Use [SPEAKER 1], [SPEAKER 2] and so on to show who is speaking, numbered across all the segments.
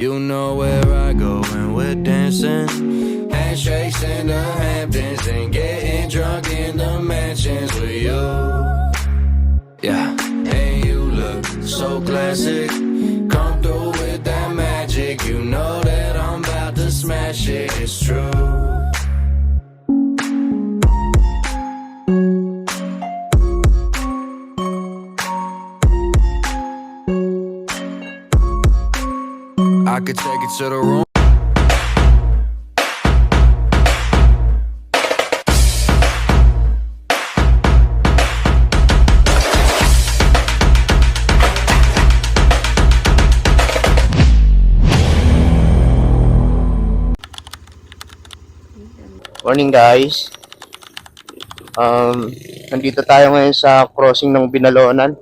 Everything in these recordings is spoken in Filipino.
[SPEAKER 1] You know where I go when we're dancing. Handshakes in the Hamptons and getting drunk in the mansions with you. Yeah, and you look so classic. Come through with that magic. You know that I'm about to smash it. It's true. I could take it to the room.
[SPEAKER 2] Morning guys. Nandito tayo ngayon sa crossing ng Binalonan.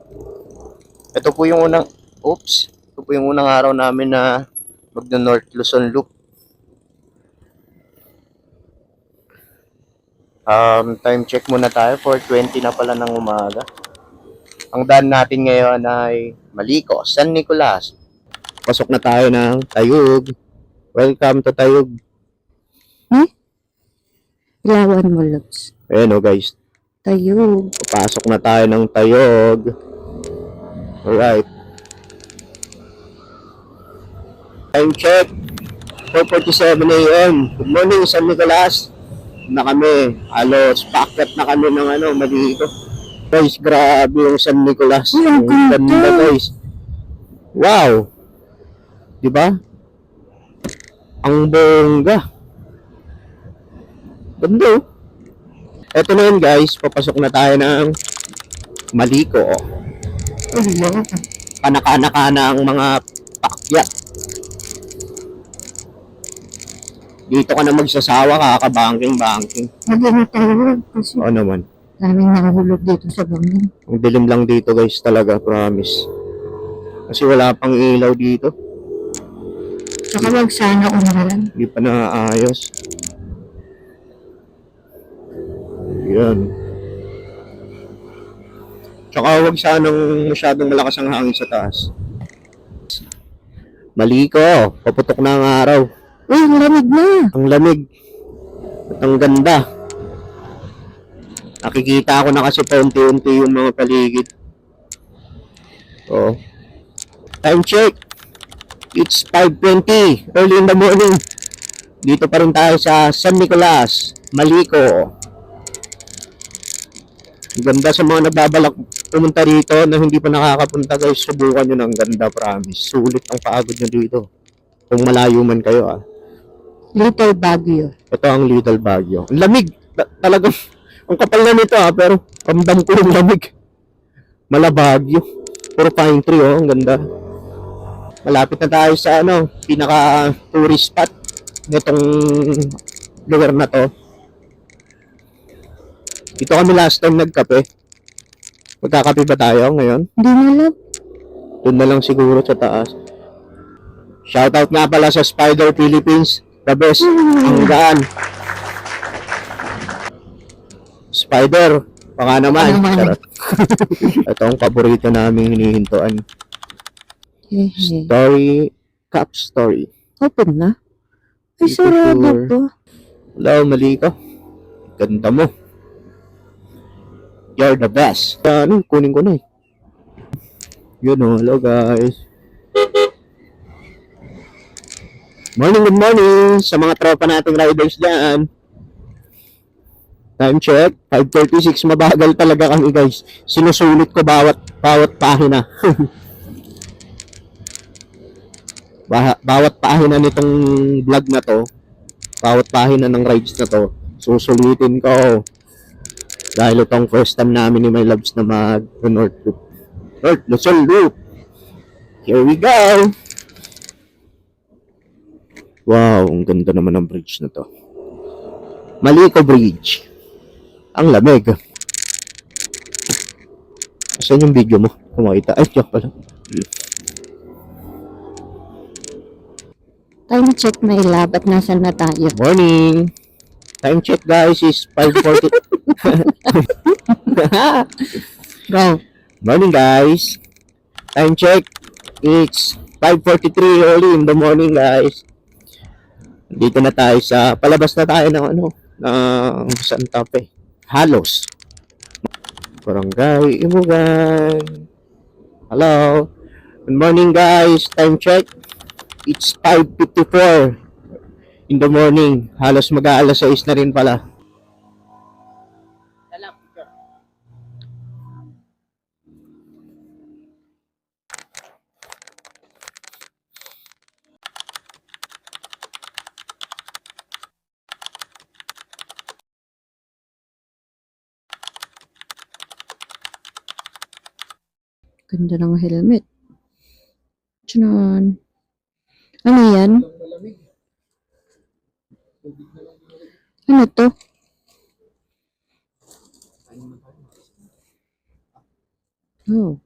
[SPEAKER 2] Ito po yung unang araw namin na magno-North Luzon Loop. Time check muna tayo, 4:20 na pala ng umaga. Ang daan natin ngayon ay Maliko, San Nicolas. Pasok na tayo ng Tayug. Welcome to Tayug.
[SPEAKER 3] Ilawan mo, Lods.
[SPEAKER 2] Ayan o guys.
[SPEAKER 3] Tayog.
[SPEAKER 2] Papasok na tayo ng Tayog. Alright. Time check. 4:47 a.m. Good morning, San Nicolas. Na kami. Halos packet na kami ng Maliko. Guys, grabe yung San Nicolas. Ang ganda guys. Wow. Diba? Ang bongga. Ganda. Eto na yun guys, papasok na tayo ng Maliko. Kanaka-naka ang mga paakyat. Dito ka na magsasawa, kakabanking-banking.
[SPEAKER 3] Magano tayo kasi
[SPEAKER 2] Oo naman.
[SPEAKER 3] daming nakahulog dito sa bangin.
[SPEAKER 2] Ang dilim lang dito guys talaga, promise. Kasi wala pang ilaw dito.
[SPEAKER 3] Saka wag sana umulan.
[SPEAKER 2] Hindi pa naaayos. Yan. Tsaka huwag sanang masyadong malakas ang hangin sa taas. Maliko, paputok na ang araw.
[SPEAKER 3] Uy, ang lamig na.
[SPEAKER 2] Ang lamig. At ang ganda. Nakikita ko na kasi paunti-unti yung mga paligid. Oh. Time check. It's 5:20. Early in the morning. Dito pa rin tayo sa San Nicolas, Maliko. Ganda sa mga nagbabalak pumunta rito na hindi pa nakakapunta guys, subukan nyo ng ganda, promise. Sulit ang pagod nyo dito. Kung malayo man kayo
[SPEAKER 3] Little Baguio.
[SPEAKER 2] Ito ang Little Baguio. Ang lamig. Talagang, ang kapal na nito pero ramdam ko yung lamig. Mala Baguio. Puro pine tree ang ganda. Malapit na tayo sa pinaka tourist spot nitong lugar na to. Dito kami last time nagkape. Magkakape ba tayo ngayon?
[SPEAKER 3] Hindi na lang.
[SPEAKER 2] Doon na lang siguro sa taas. Shoutout nga pala sa Spider Philippines. The best. Ang gaan. Spider. Baka naman. Charot. Ito ang paborito naming hinihintuan. Story. Cup story.
[SPEAKER 3] Open na. Ay,
[SPEAKER 2] Dito
[SPEAKER 3] sarado
[SPEAKER 2] sure.
[SPEAKER 3] po.
[SPEAKER 2] Hello, Maliko. Ganda mo. You're the best. Kunin ko na eh. Yun hello guys. Good morning sa mga tropa nating riders dyan. Time check, 5:36, mabagal talaga kami guys. Sinusulit ko bawat pahina. Bawat pahina nitong vlog na to, bawat pahina ng rides na to, susulitin ko. Dahil itong first time namin ni My Loves na mag-North Luzon Loop. Here we go! Wow, ang ganda naman ng bridge na to. Maliko Bridge. Ang lamig. Saan yung video mo? Kumakita. Ay, tiyak pala.
[SPEAKER 3] Time check na ilab at nasan na tayo.
[SPEAKER 2] Morning! Time check guys is 5:40.
[SPEAKER 3] Go.
[SPEAKER 2] Morning guys. Time check. It's 5:43 early in the morning, guys. Dito na tayo sa palabas na tayo ng ng Santa Fe. Halos. Barangay Imugan. Hello. Good morning, guys. Time check. It's 5:54 in the morning. Halos mag-aalas 6 na rin pala.
[SPEAKER 3] Ganda ng helmet. Tiyan. Ano yan? Ano to? Oh.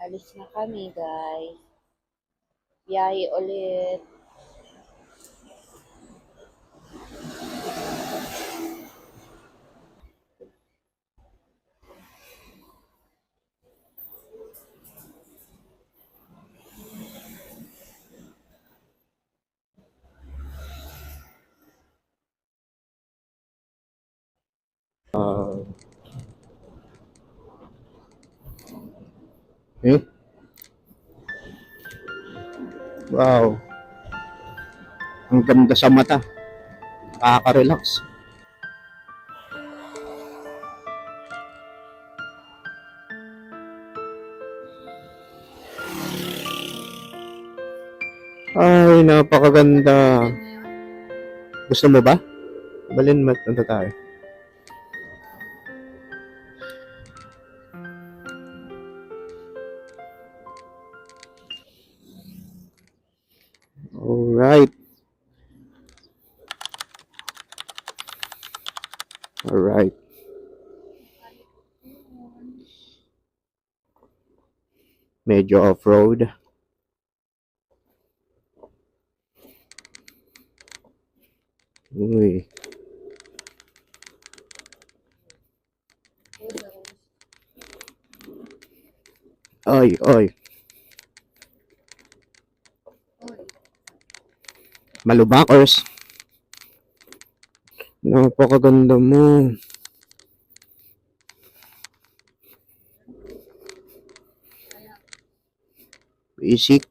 [SPEAKER 4] Alis na kami, guys. Biyahe ulit.
[SPEAKER 2] Eh? Wow. Ang ganda sa mata. Nakaka-relax. Ay, napakaganda. Gusto mo ba? Balin, magpunta tayo. Alright. Alright. Medyo off-road. Uy. Oy, oy. Malubakers. Napakaganda mo. Basic.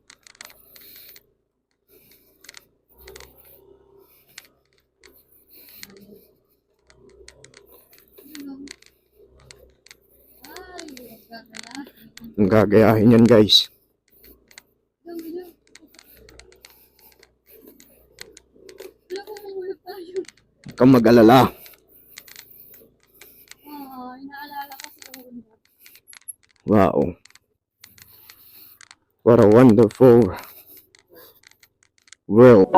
[SPEAKER 2] Ang gagayahin yan, guys. Huwag kang mag-alala. Wow. What a wonderful world.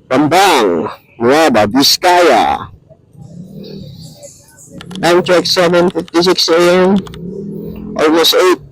[SPEAKER 2] Bambang, Nueva Vizcaya. Time check 7:56 a.m. Almost 8.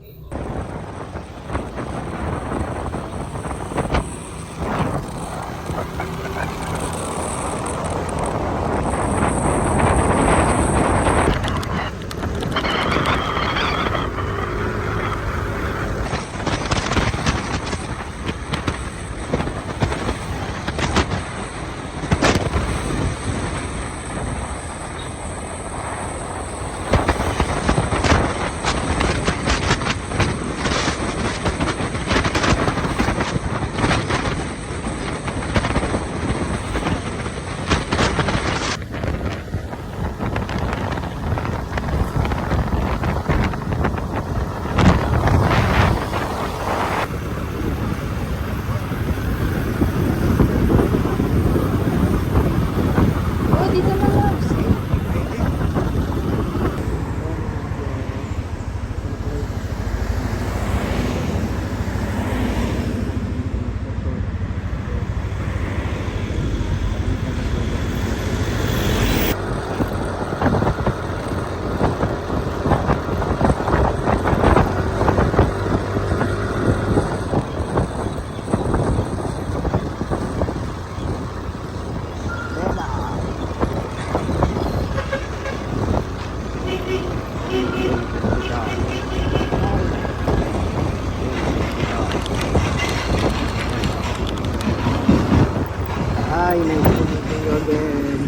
[SPEAKER 2] Hi, nice to meet you again.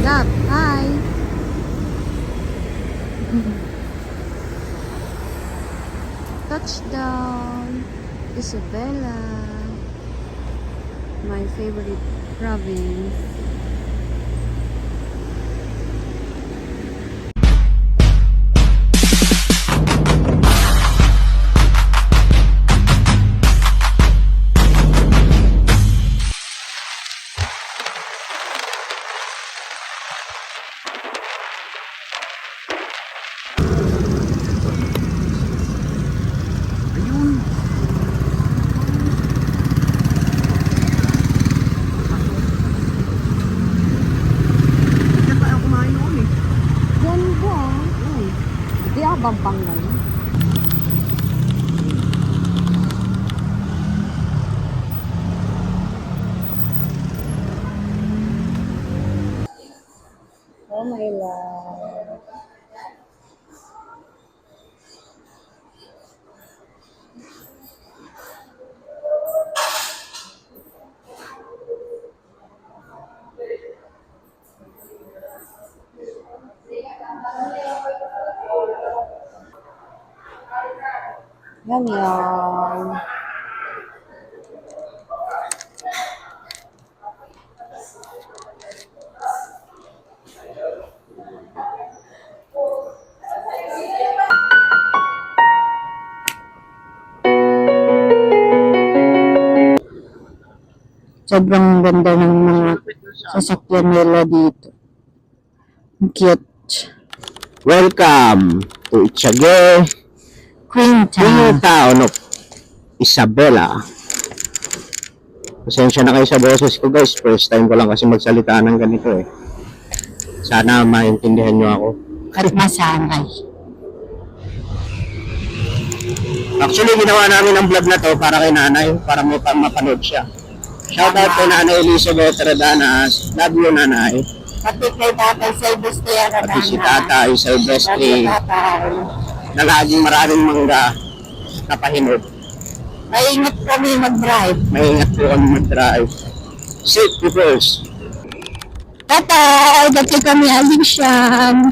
[SPEAKER 3] Love, hi. Touchdown, Isabela. My favorite province. Ganda. Di abang panggal.
[SPEAKER 4] Oh my love. Yan yan.
[SPEAKER 3] Sobrang ganda ng mga sasakyan nila dito. Ang cute.
[SPEAKER 2] Welcome to Itiague,
[SPEAKER 3] Queentown.
[SPEAKER 2] town of Isabela. Pasensya na kayo sa boses ko guys. First time ko lang kasi magsalita ng ganito eh. Sana maintindihan nyo ako.
[SPEAKER 3] At masanay.
[SPEAKER 2] Actually, ginawa namin ang vlog na to para kay nanay, para mapanood siya. Shoutout kay Nanay Elizabeth Radanas. Love you, nanay.
[SPEAKER 3] Pati kay Tatay Silvestre
[SPEAKER 2] Pati si Tatay Silvestre na laging maraming mangga na pahinog.
[SPEAKER 3] Maingat kami mag-drive.
[SPEAKER 2] Maingat po kami mag-drive. Safety first.
[SPEAKER 3] Tatay, dati kami Alician.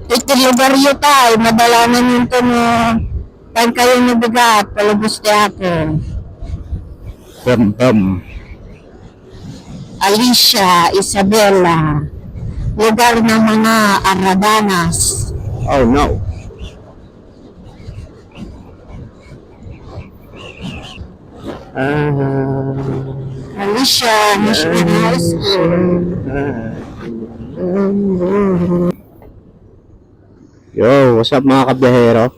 [SPEAKER 3] Ito lugar yun tayo. Madalanan yung ito mo. Pag kayo nabigat, palubos niya ako.
[SPEAKER 2] Bam.
[SPEAKER 3] Alicia, Isabela. Lugar ng mga Aradanas.
[SPEAKER 2] Oh no.
[SPEAKER 3] Alicia, Michigan High School.
[SPEAKER 2] Yo, what's up mga kabiyahero?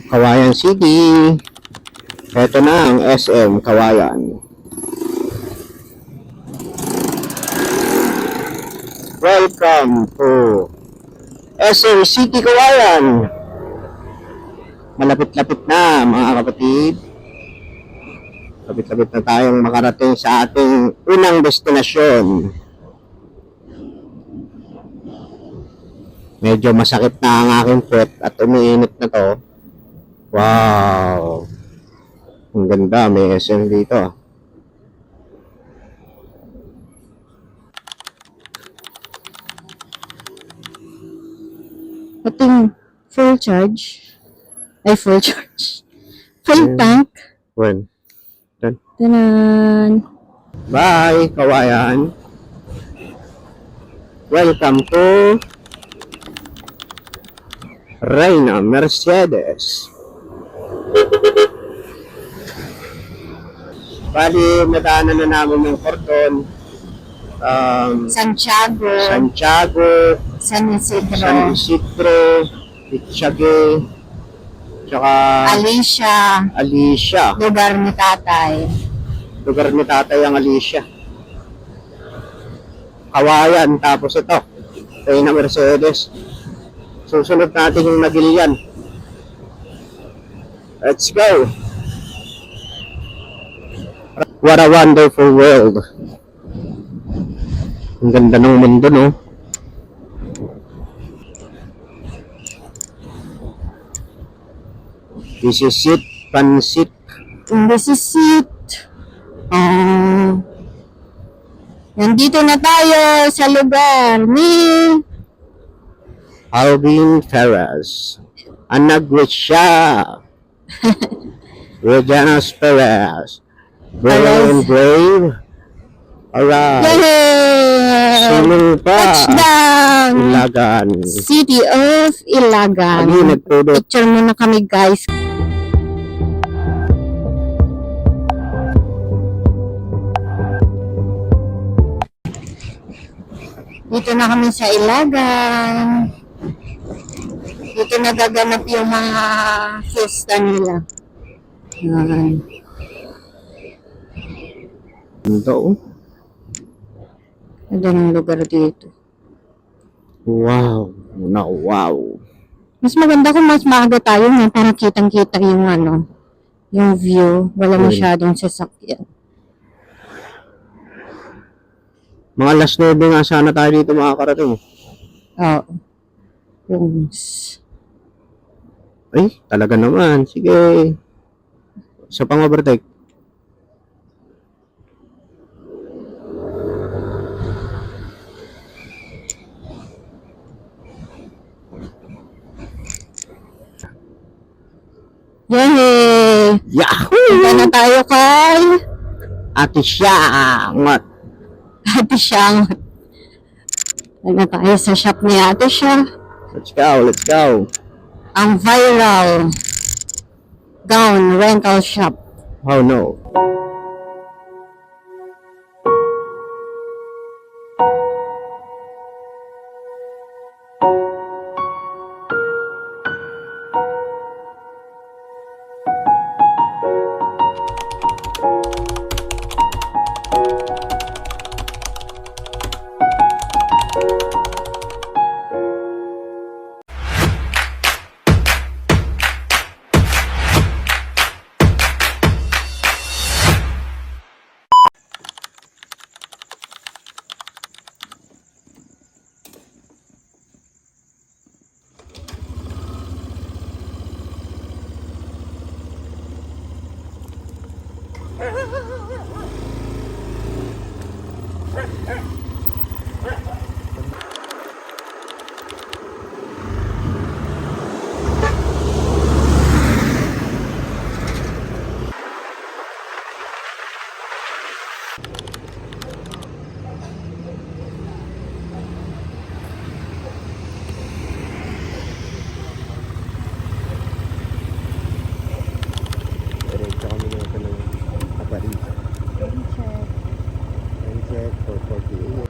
[SPEAKER 2] Kawayan City. Ito na ang SM Kawayan. Welcome to SM City Kawayan. Malapit-lapit na mga kapatid. Lapit-lapit na tayong makarating sa ating unang destinasyon. Medyo masakit na ang aking puwet at umiinit na to. Wow! Ang ganda, may SM dito.
[SPEAKER 3] Ating full charge. Ay, full charge. Full tank.
[SPEAKER 2] When? Done.
[SPEAKER 3] Tanan.
[SPEAKER 2] Bye, Kawayan. Welcome to Reina Mercedes. Bali, nadaanan na namin yung cordon.
[SPEAKER 3] Santiago.
[SPEAKER 2] Santiago,
[SPEAKER 3] San Isidro.
[SPEAKER 2] San Isidro, Itchage, tsaka Alicia.
[SPEAKER 3] Lugar ni tatay.
[SPEAKER 2] Lugar ni tatay ang Alicia. Kawayan, tapos ito, Reina Mercedes. Susunod natin yung Nagilian. Let's go! What a wonderful world. Ang ganda ng mundo, no? This is it, Pansit.
[SPEAKER 3] This is it. Nandito na tayo sa lugar ni
[SPEAKER 2] Alvin Perez. Anak siya. Reganas Perez. Brave and brave. Alright.
[SPEAKER 3] Yay!
[SPEAKER 2] Sino pa?
[SPEAKER 3] Touchdown!
[SPEAKER 2] Ilagan.
[SPEAKER 3] City of Ilagan.
[SPEAKER 2] Ano nagtudot?
[SPEAKER 3] Picture muna kami, guys. Dito na kami sa Ilagan. Dito nagaganap yung mga fiesta nila. Yan.
[SPEAKER 2] Ito, oh.
[SPEAKER 3] Ganda ng lugar dito.
[SPEAKER 2] Wow. Wow.
[SPEAKER 3] Mas maganda kung mas maaga tayo na para kitang-kita yung yung view. Wala masyadong sasakyan.
[SPEAKER 2] Mga alas 9 nga sana tayo dito makakarating.
[SPEAKER 3] Oo.
[SPEAKER 2] Ay, talaga naman. Sige. Isa pang overtake.
[SPEAKER 3] Yay!
[SPEAKER 2] Yahoo!
[SPEAKER 3] Punta na tayo kay
[SPEAKER 2] Ate Siangot.
[SPEAKER 3] Ate Siangot. Punta na tayo sa shop ni Ate Siya.
[SPEAKER 2] Let's go, let's go.
[SPEAKER 3] Ang viral gown rental shop.
[SPEAKER 2] Oh no. Diretso kami nito ng Aparisa. Time check, 4:48.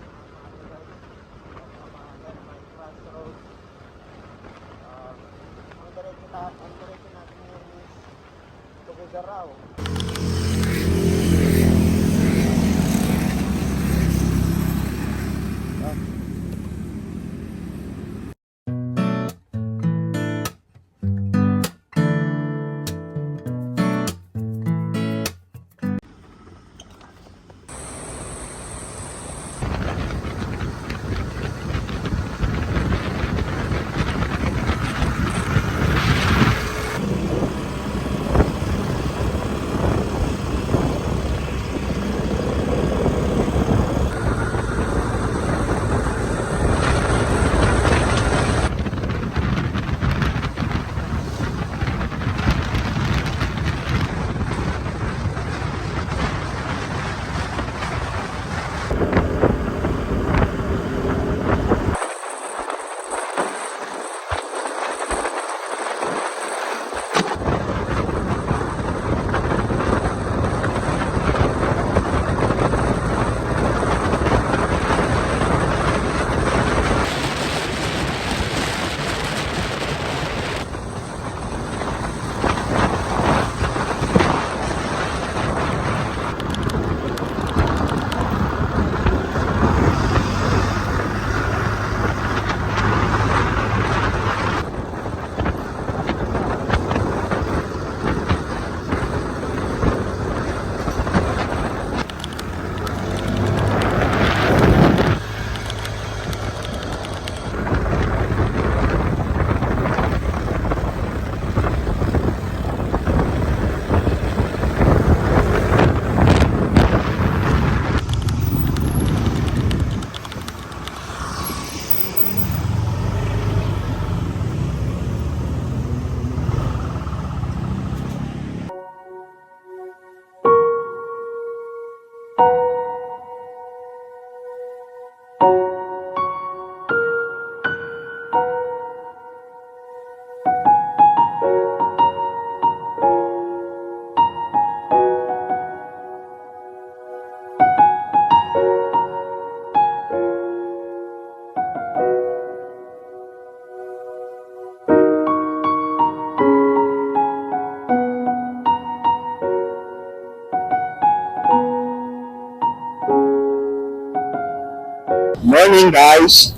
[SPEAKER 2] Morning guys.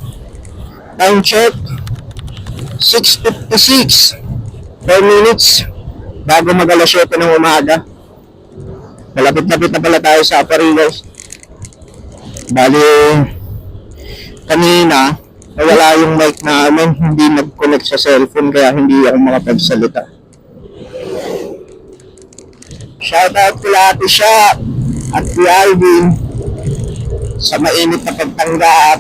[SPEAKER 2] Time check. 6:56. 4 minutes. Bago mag alas 7 ng umaga. Malapit-lapit na pala tayo sa Aparilos. Bali, kanina, wala yung mic namin. Hindi nag-connect sa cellphone kaya hindi ako makapagsalita. Shoutout kila Ate Shop at Kuya Alvin sa mainit na pagtanggap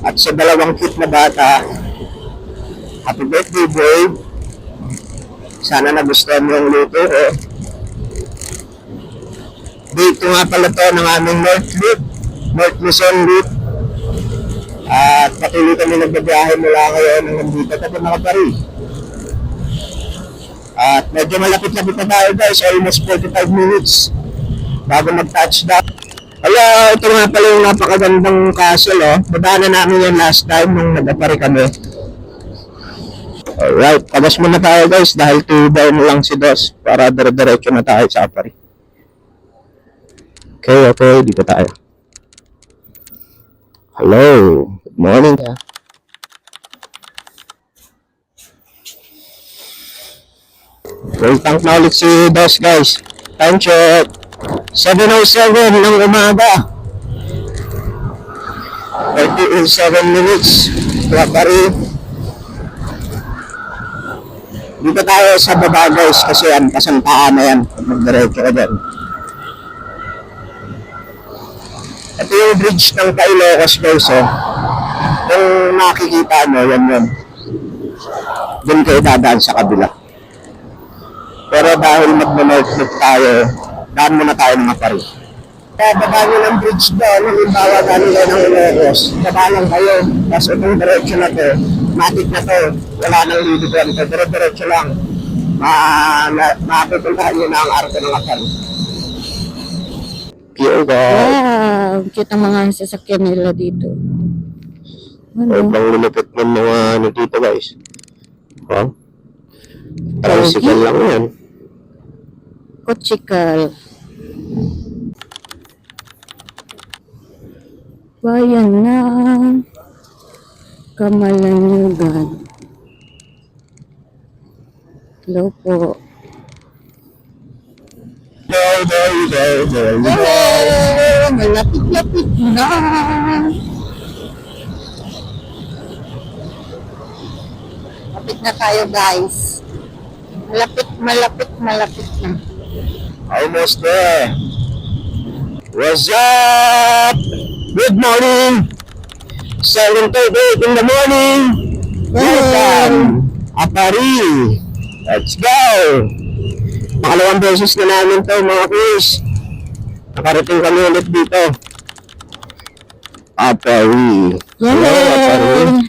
[SPEAKER 2] at sa dalawang cute na bata. Happy birthday, babe. Sana nagustuhan mo yung luto ko. Dito nga pala to ng aming North Luzon route. At patuloy kami nagbabiyahe mula ngayon hanggang dito tayo nakapari. At medyo malapit-lapit na tayo guys, almost 45 minutes bago mag-touchdown. Hello, ito nga pala yung napakagandang castle, oh. Badaanan namin yan last time nung nag-apari kami. Alright, tabas muna tayo guys dahil 2 down lang si Dos para dire-diretso na tayo sa apari. Okay, dito tayo. Hello, good morning. Full tank na ulit si Dos guys. Time check. 7:07 ng umaga. 37 minutes. Apari. Dito tayo sa baba guys kasi antasan paa na yan pag magdiretso ka dyan. Ito yung bridge ng Ilocos guys, oh. Kung nakikita mo, yan. Doon kayo dadaan sa kabila. Pero dahil mag-north loop tayo, daan muna tayo ng Apari. Kaya baba nyo ng bridge doon, halimbawa galing kayo ng Ilocos, baba lang kayo, tapos itong diretso na to, matik na to, wala nang lidigan to, diretso lang, mapupuntahan nyo na ang arko ng Apari. Pure God.
[SPEAKER 3] Wow, cute ang mga sasakyan nila dito.
[SPEAKER 2] Ibang lulupit ng mga ano dito guys. Oh. Tricycle lang yan.
[SPEAKER 3] Kotsikal. Bayan na Kamalanyugan. Hello po. Hello! Malapit-lapit na. Lapit na tayo guys. Malapit na.
[SPEAKER 2] Almost there. What's up? Good morning. 7:38 in the morning. Welcome, Apari. Let's go. Pakalawang beses na namin to mga kuys. Nakarating kami ulit dito. Apari. Hello, Apari.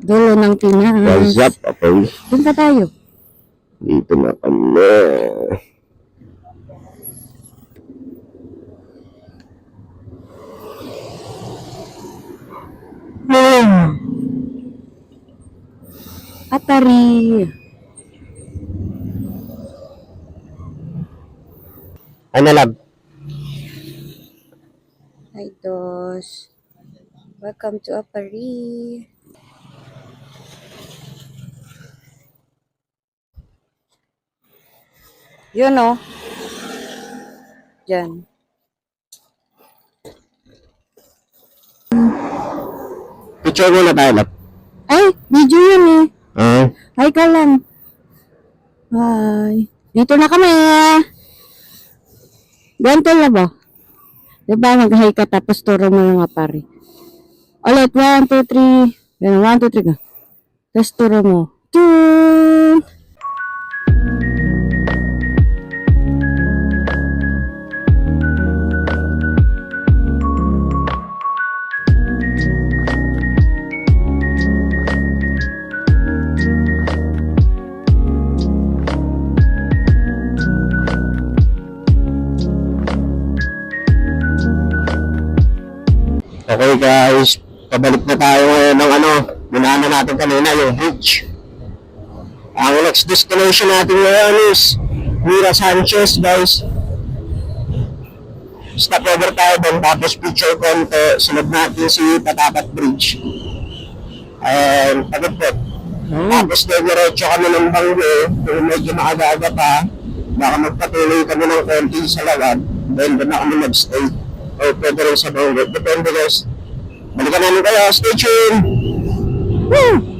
[SPEAKER 3] Dulo ng Pinas.
[SPEAKER 2] What's up, Apari?
[SPEAKER 3] Doon ka tayo.
[SPEAKER 2] Dito na kami.
[SPEAKER 3] Apari.
[SPEAKER 2] Ano lab?
[SPEAKER 3] Hi, Dos. Welcome to Apari. Yun, oh. Diyan.
[SPEAKER 2] Picture muna tayo lab.
[SPEAKER 3] Ay, video yun eh.
[SPEAKER 2] Ah.
[SPEAKER 3] Hi ka lang. Hi. Dito na kami. Ganito na ba? Diba mag-hi ka tapos turo mo yung Apari. Ulit, 1, 2, 3. Yan, 1, 2, 3 ka. Tapos turo mo. Tun!
[SPEAKER 2] Okay guys, pabalik na tayo ngayon ng minana natin kanina, yung bridge. Ang next destination natin ngayon is Mira Sanchez guys. Stopover tayo doon, tapos picture konti, sunod natin si Patapat Bridge. And pagod po. Tapos diretso kami ng Banggo, kung medyo makagaga pa, baka magpatuloy kami ng konti sa Lawag, then doon na kami mag-stay. O pwede rin sa Banggo. Depende guys. Balikan namin kayo, stay tuned! Woo!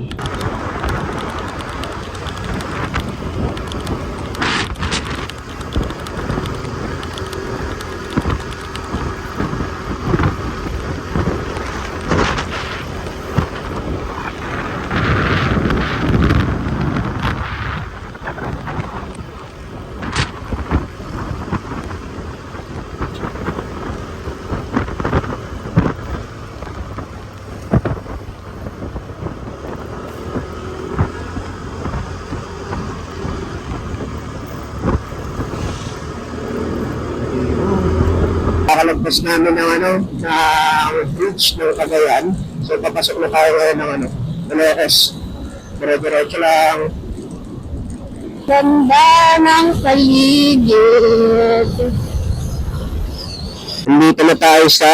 [SPEAKER 2] Kakalagpas namin ng bridge ng Cagayan. So papasok na tayo ngayon ng Dolores. Dire-diretso lang.
[SPEAKER 3] Ganda ng paligid.
[SPEAKER 2] Dito na tayo sa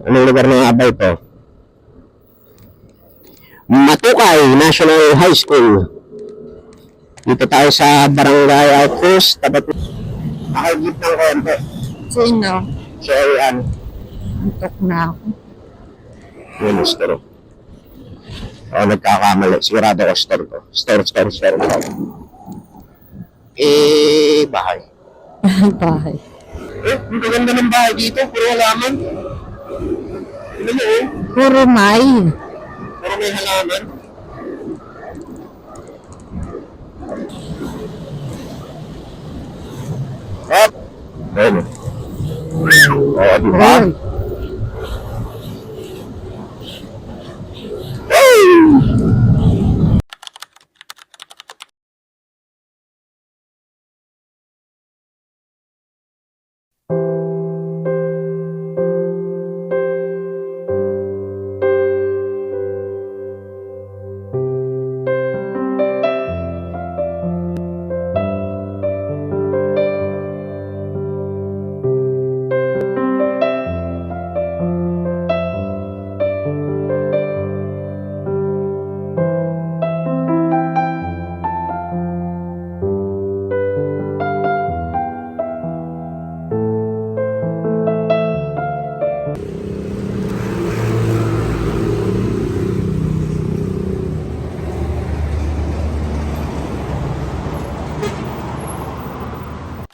[SPEAKER 2] anong lugar ng abay to? Matukay National High School. Dito tayo sa Barangay Outpost. Tapat nakagip ng konti.
[SPEAKER 3] Sino?
[SPEAKER 2] So ayan.
[SPEAKER 3] Antok na ako.
[SPEAKER 2] Yun, store. Nagkakamali. Sigurado ko store to. Store. Bahay.
[SPEAKER 3] Bahay.
[SPEAKER 2] Ang ganda ng bahay dito. Puro halaman. Ano mo
[SPEAKER 3] Puro may.
[SPEAKER 2] Puro may halaman. Hop! Ayun. Oo, diba?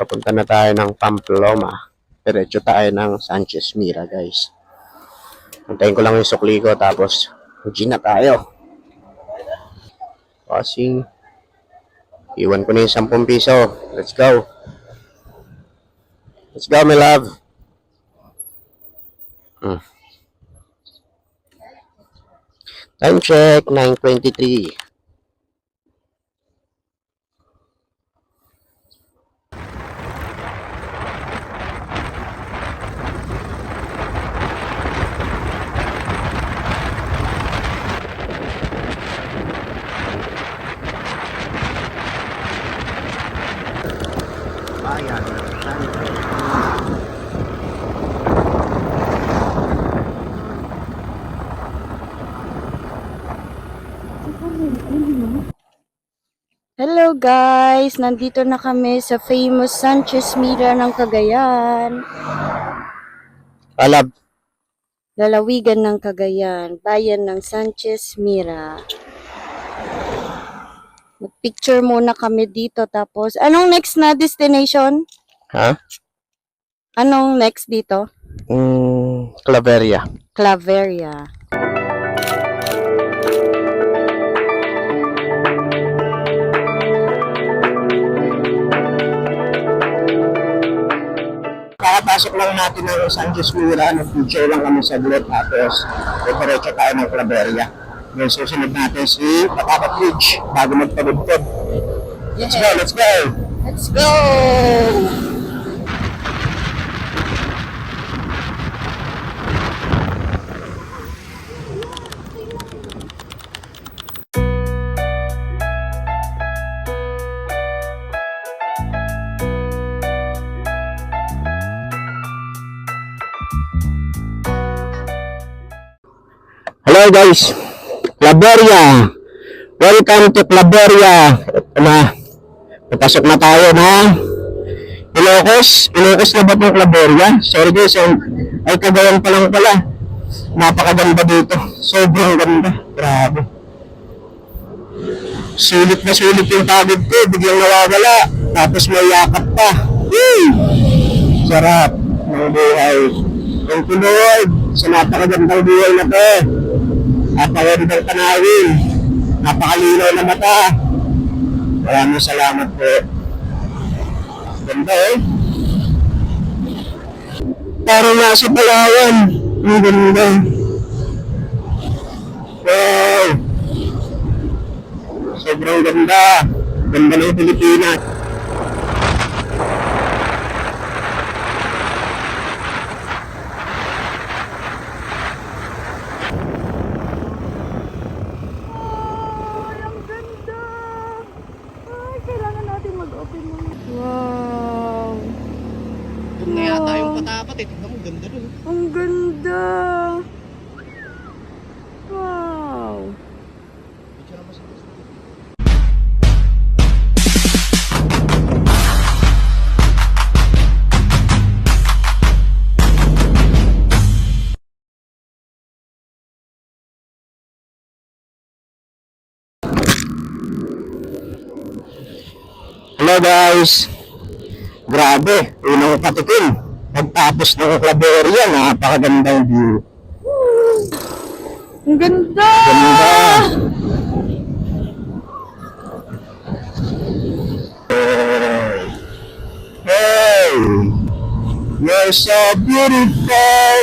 [SPEAKER 2] Papunta na tayo ng Pamplona. Diretso tayo ng Sanchez Mira, guys. Antayin ko lang yung sukli ko, tapos G na tayo. Passing. Iwan ko na yung 10 piso. Let's go. Let's go, my love. Time check, 9:23.
[SPEAKER 4] Hello guys! Nandito na kami sa famous Sanchez Mira ng Cagayan.
[SPEAKER 2] Alab.
[SPEAKER 4] Lalawigan ng Cagayan, bayan ng Sanchez Mira. Mag-picture muna kami dito tapos, anong next na destination?
[SPEAKER 2] Ha?
[SPEAKER 4] Anong next dito?
[SPEAKER 2] Claveria.
[SPEAKER 4] Claveria.
[SPEAKER 2] Kakapasok lang natin ng Sanchez Mira, nag-picture lang kami sa group, tapos diretso tayo ng Claveria. Ngayon susunod natin si Patapat Bridge bago magpabudpod. Let's go, let's go!
[SPEAKER 3] Let's go!
[SPEAKER 2] Okay guys, Claveria. Welcome to Claveria. Ito na. Papasok na tayo na Ilocos. Ilocos na ba itong Claveria? Sorry guys, ay Cagayan pa lang pala. Napakaganda dito. Sobrang ganda. Grabe. Sulit na sulit yung tagod ko. Biglang nawawala. Tapos may yakap pa. Woo! Sarap ng buhay. Thank you Lord sa napakagandang buhay na to. Napakagandang tanawin. Napakalinaw na mata. Maraming salamat po. Ganda eh. Parang nasa Palawan. Ang ganda. Wow. Sobrang ganda. Ganda ng Pilipinas.
[SPEAKER 4] Wow!
[SPEAKER 2] Doon na yata yung patapat eh. Tignan mo, ganda dun.
[SPEAKER 4] Ang ganda! Wow!
[SPEAKER 2] Hello guys! Grabe, unang patikim. Pagtapos ng Claveria, napakagandang view.
[SPEAKER 4] Ang ganda!
[SPEAKER 2] Ganda! Hey! You're so beautiful!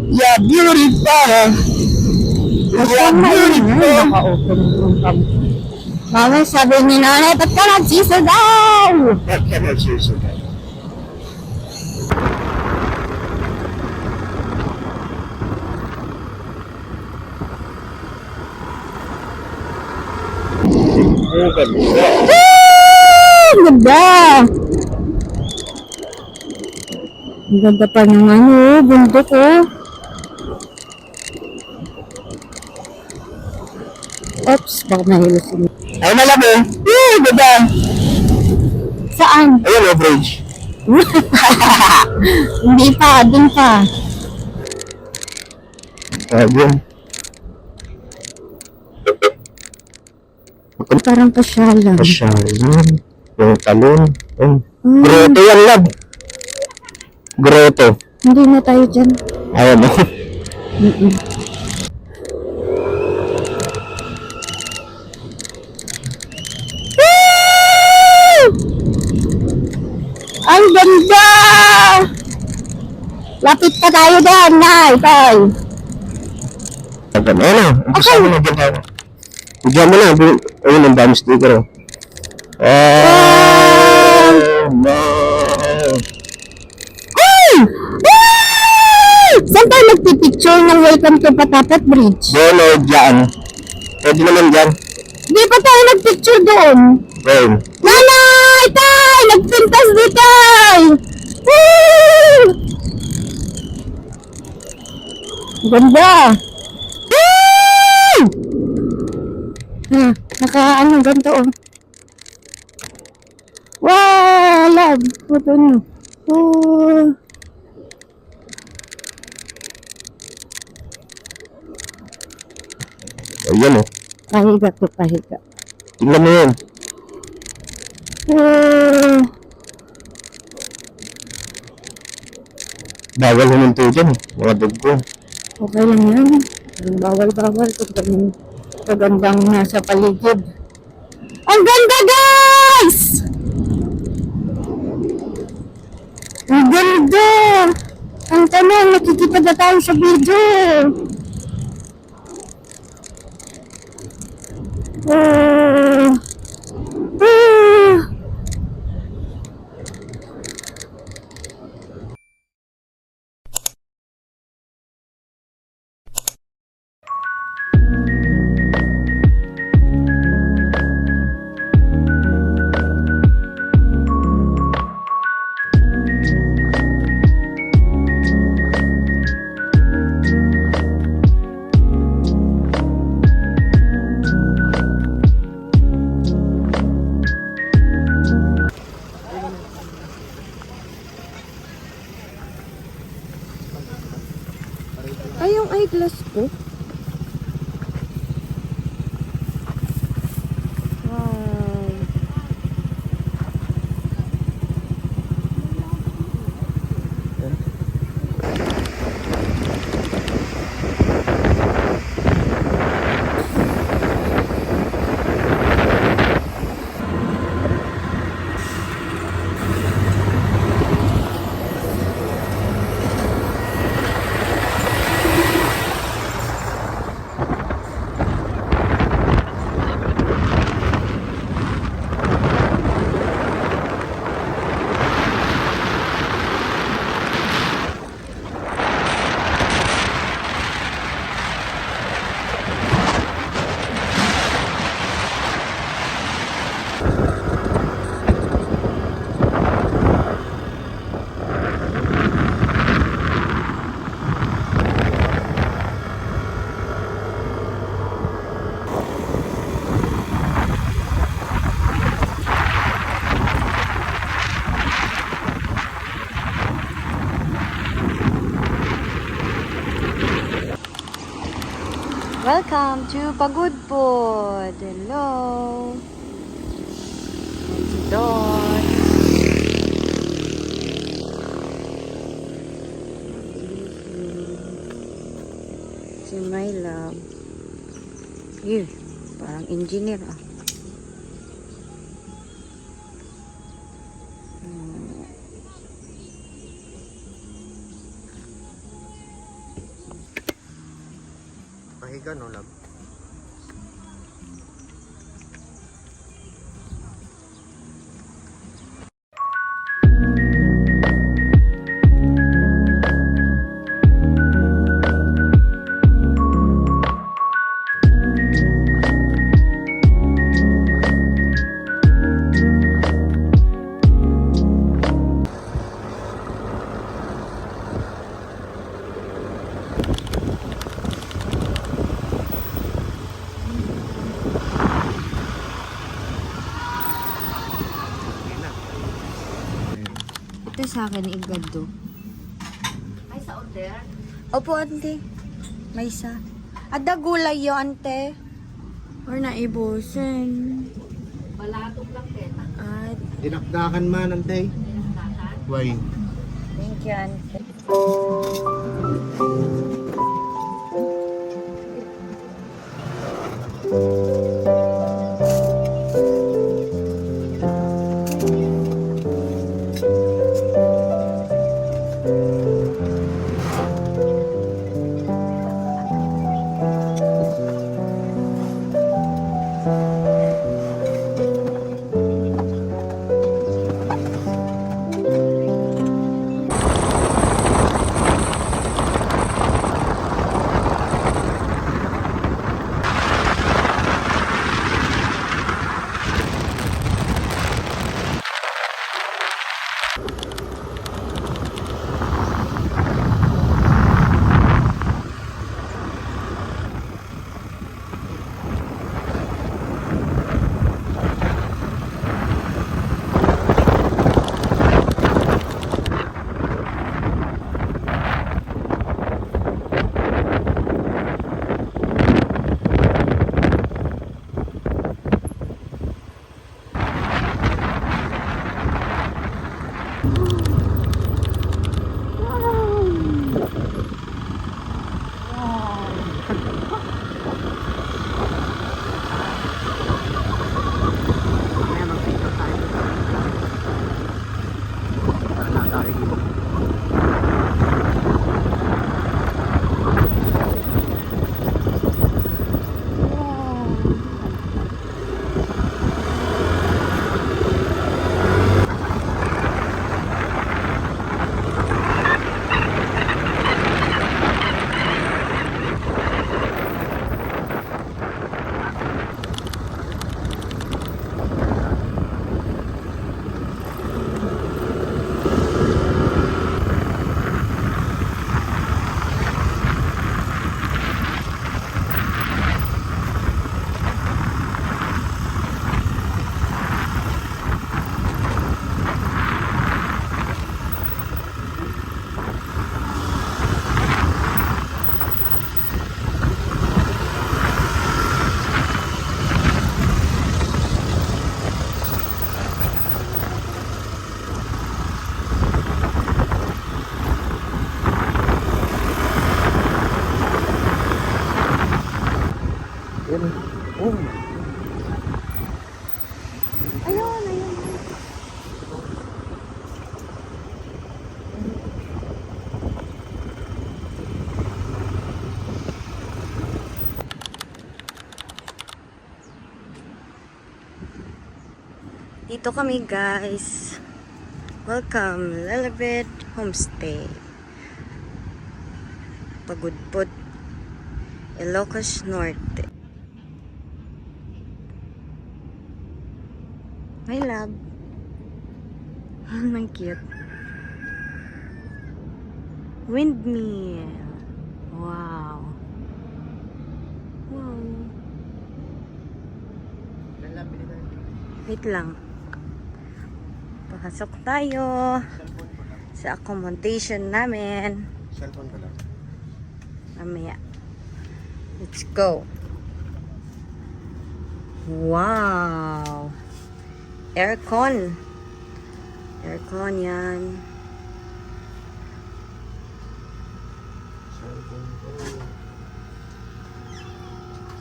[SPEAKER 2] You're beautiful! You're beautiful!
[SPEAKER 3] Naka-open room kami. Mama, sabi ni nanay, ba't ka nagsisigaw?
[SPEAKER 2] Ba't ka nagsusugat? Ang ganda!
[SPEAKER 3] Ang ganda! Ang ganda pa ng bundok oh. Oops, baka mahilo si Nick.
[SPEAKER 2] Ay, malabo! Ganda!
[SPEAKER 3] Saan?
[SPEAKER 2] Ayun, bridge.
[SPEAKER 3] Hindi pa, dun pa.
[SPEAKER 2] Ayun.
[SPEAKER 3] Parang pasyalan.
[SPEAKER 2] Pasyalan. Yung talon. Grotto yan, lab. Grotto.
[SPEAKER 3] Hindi na tayo dyan.
[SPEAKER 2] Ayaw mo.
[SPEAKER 3] Ang ganda! Lapit pa tayo doon, Nay, Tay.
[SPEAKER 2] Ayun na. Umpisa mo na dyan tayo. Diyan mo na. Ayun, ang dami sticker. Oh, no.
[SPEAKER 3] Hey! Saan tayo nagpipicture ng Welcome to Patapat Bridge?
[SPEAKER 2] Doon o dyan. Pwede naman dyan.
[SPEAKER 3] Di pa tayo nagpicture doon.
[SPEAKER 2] Ayun.
[SPEAKER 3] Nanay! Tay! Nagpintas di tay! Woo! Ganda! Woo! Naka ganito oh. Wow! Love! Ito nyo. Oh.
[SPEAKER 2] Ayun o.
[SPEAKER 3] Pahiga to, pahiga.
[SPEAKER 2] Tingnan mo yun.
[SPEAKER 3] Oh.
[SPEAKER 2] Bawal huminto dyan. Mga dugo.
[SPEAKER 3] Okay lang yan. Bawal-bawal. Kagandang nasa paligid. Ang ganda, guys! Ang ganda! Ang tanong, nakikita na tayo sa video. Oh. Oh.
[SPEAKER 4] Ay, yung eyeglass ko. Wow. Welcome to Pagudpod. Hello. Si Dot. Si My Love. Parang engineer ah.
[SPEAKER 2] Pahiga, no, love?
[SPEAKER 4] Ito sa akin, igado. Ay, sa order? Opo, ante. May isa. Ada gulay yo, ante. Or naibusin. Balatong lang, Keta. At,
[SPEAKER 2] Dinakdakan man, antay. Why?
[SPEAKER 4] thank you, ante. Dito kami guys. Welcome, Lilibet Homestay. Pagudpod, Ilocos Norte. My love. Ang cute. Windmill. Wow. Wow. Wait lang. Pasok tayo sa accommodation namin.
[SPEAKER 2] Cellphone ka lang.
[SPEAKER 4] Mamaya. Let's go. Wow. Aircon. Aircon yan.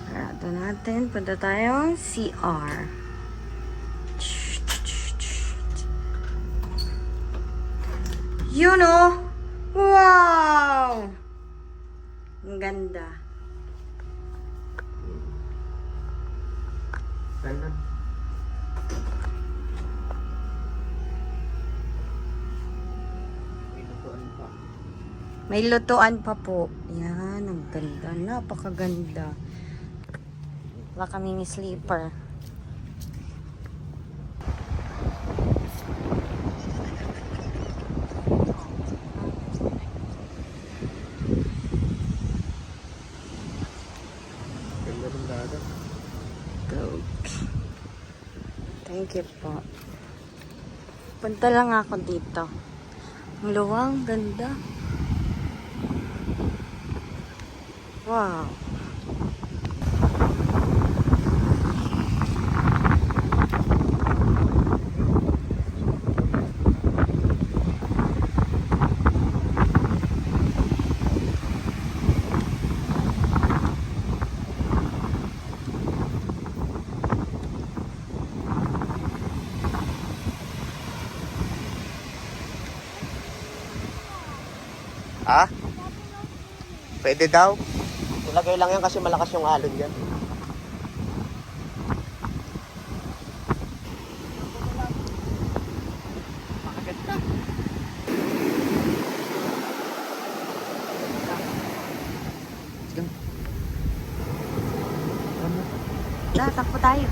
[SPEAKER 4] Sarado natin. Punta tayong CR. You know? Wow! Ang ganda.
[SPEAKER 2] Ganda.
[SPEAKER 4] May lutuan pa po. Yan, ang ganda. Napakaganda. Wala kaming sleeper.
[SPEAKER 2] Ganda ng dagat.
[SPEAKER 4] Okay. Thank you po. Punta lang ako dito. Ang luwang, ganda. Wow.
[SPEAKER 2] Ha? Pwede daw. Ilagay lang yan kasi malakas yung alon yan.
[SPEAKER 4] Takbo tayo.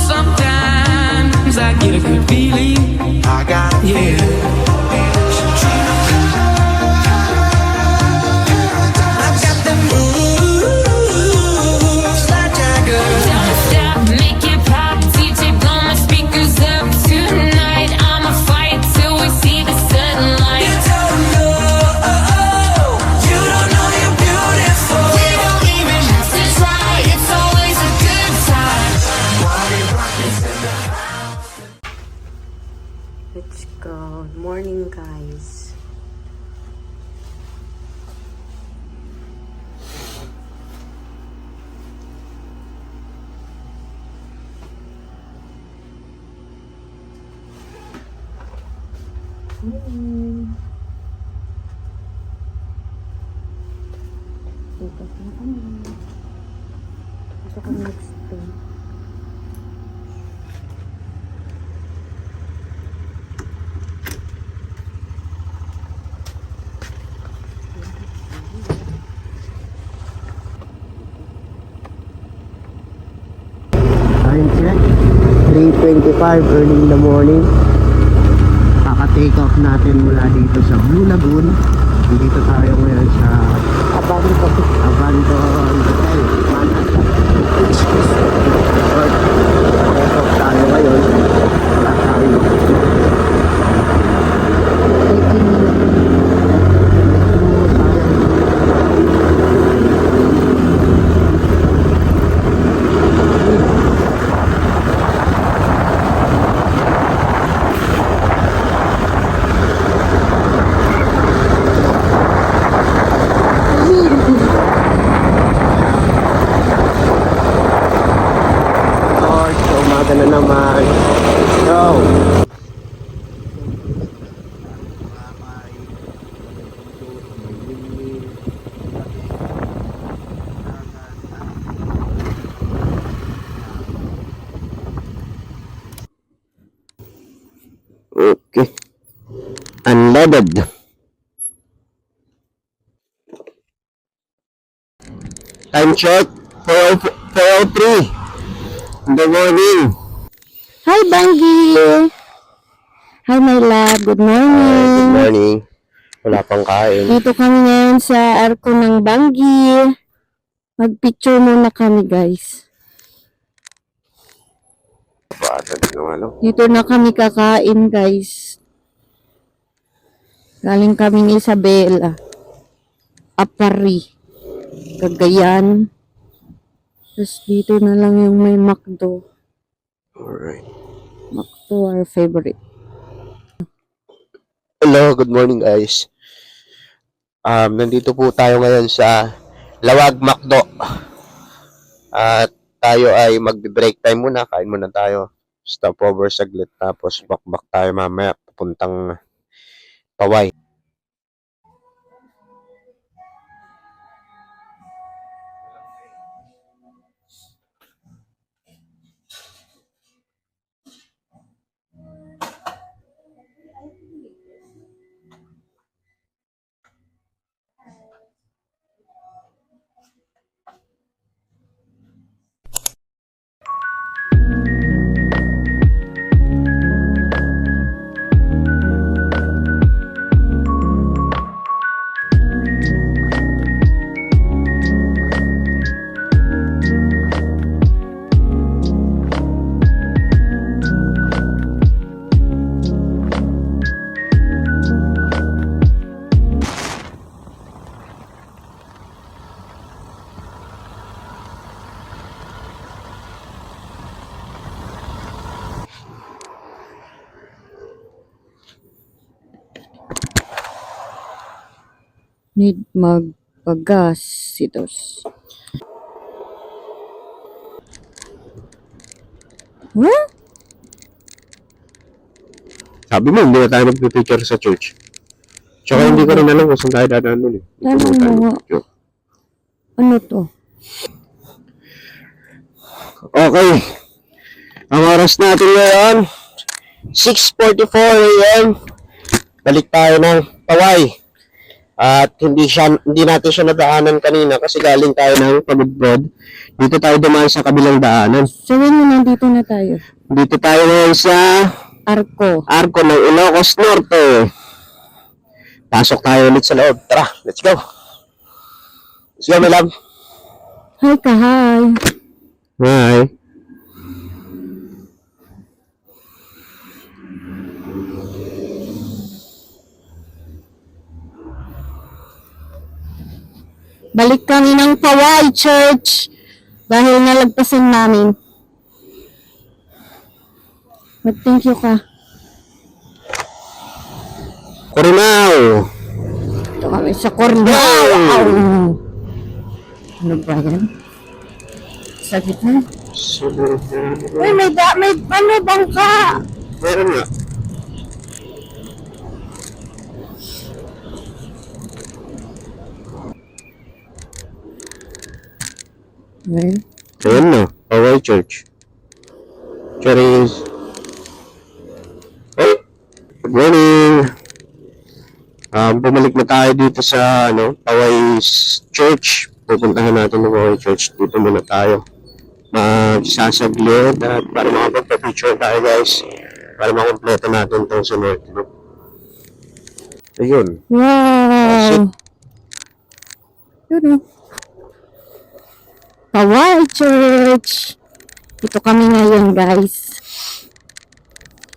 [SPEAKER 1] Sometimes I get a good feeling. I got yeah. I've got the moves like Jagger.
[SPEAKER 5] Don't stop, make it pop. DJ, blow my speakers up tonight. I'ma fight till we see the sunlight.
[SPEAKER 1] You don't know you're beautiful.
[SPEAKER 5] We don't even have to try. It's always a good time.
[SPEAKER 4] Let's go. Morning, guys. Dito na kami. Gusto ko mag-stay.
[SPEAKER 2] Time check, 3:25 early in the morning. Kaka-take off natin mula dito sa Blue Lagoon. Dito tayo ngayon sa Abandon Hotel. Take off tayo ngayon. Wala tayo. Umaga na naman. Go! Okay. Unloaded. Time check, 4:03 in the morning.
[SPEAKER 3] Hi, Bangi! Hi, my love. Good
[SPEAKER 2] Good
[SPEAKER 3] morning.
[SPEAKER 2] morning. Wala pang kain.
[SPEAKER 3] Dito kami ngayon sa arko ng Bangi. Mag-picture muna kami, guys.
[SPEAKER 2] Bata din ng ano.
[SPEAKER 3] Dito na kami kakain, guys. Galing kami ni Isabela. Apari. Cagayan. Tapos dito na lang yung may McDo.
[SPEAKER 2] Alright.
[SPEAKER 3] McDo, our favorite.
[SPEAKER 2] Hello, good morning guys. Nandito po tayo ngayon sa Lawag Macdo. At tayo ay magbe-break time muna. Kain muna tayo. Stopover saglit. Tapos bakbak tayo mamaya papuntang Paway.
[SPEAKER 4] Need magpagasitos. Huh?
[SPEAKER 2] Sabi mo, hindi na tayo magpipicture sa church. Tsaka hindi ko rin alam kung saan tayo dadaan nun eh. Hindi ko
[SPEAKER 4] Tanong
[SPEAKER 2] tayo
[SPEAKER 4] mo nga.
[SPEAKER 2] magpipicture.
[SPEAKER 4] Ano to?
[SPEAKER 2] Okay. Ang oras natin ngayon, 6:44 a.m. Balik tayo ng Paway. At hindi natin siya nadaanan kanina kasi galing tayo ng Pagudbrod. Dito tayo dumaan sa kabilang daanan.
[SPEAKER 4] Sabihin mo, nandito na tayo.
[SPEAKER 2] Dito tayo ngayon sa
[SPEAKER 4] Arco.
[SPEAKER 2] Arco ng Ilocos Norte. Pasok tayo ulit sa loob. Tara, let's go. Let's go, my love.
[SPEAKER 4] Hi ka, hi.
[SPEAKER 2] Hi.
[SPEAKER 3] Balik kami ng Paway Church dahil nalagpasan namin.
[SPEAKER 4] Mag-thank you ka.
[SPEAKER 2] Coronao.
[SPEAKER 4] Ito kami sa Cornwall. Ano ba yan? Sakit na.
[SPEAKER 3] Uy, may ano bangka?
[SPEAKER 2] Meron nga.
[SPEAKER 4] Well,
[SPEAKER 2] Ayan na. Paway Church. Charis. Oh, good morning. Bumalik na tayo dito sa Paway Church. Pupuntahan natin ng Paway Church. Dito muna tayo. Magsasaglit at para makapagpa-picture tayo guys. Para makompleto natin itong sa North Loop. Ayun.
[SPEAKER 4] wow. Yun o.
[SPEAKER 3] Paway Church. Ito kami ngayon, guys.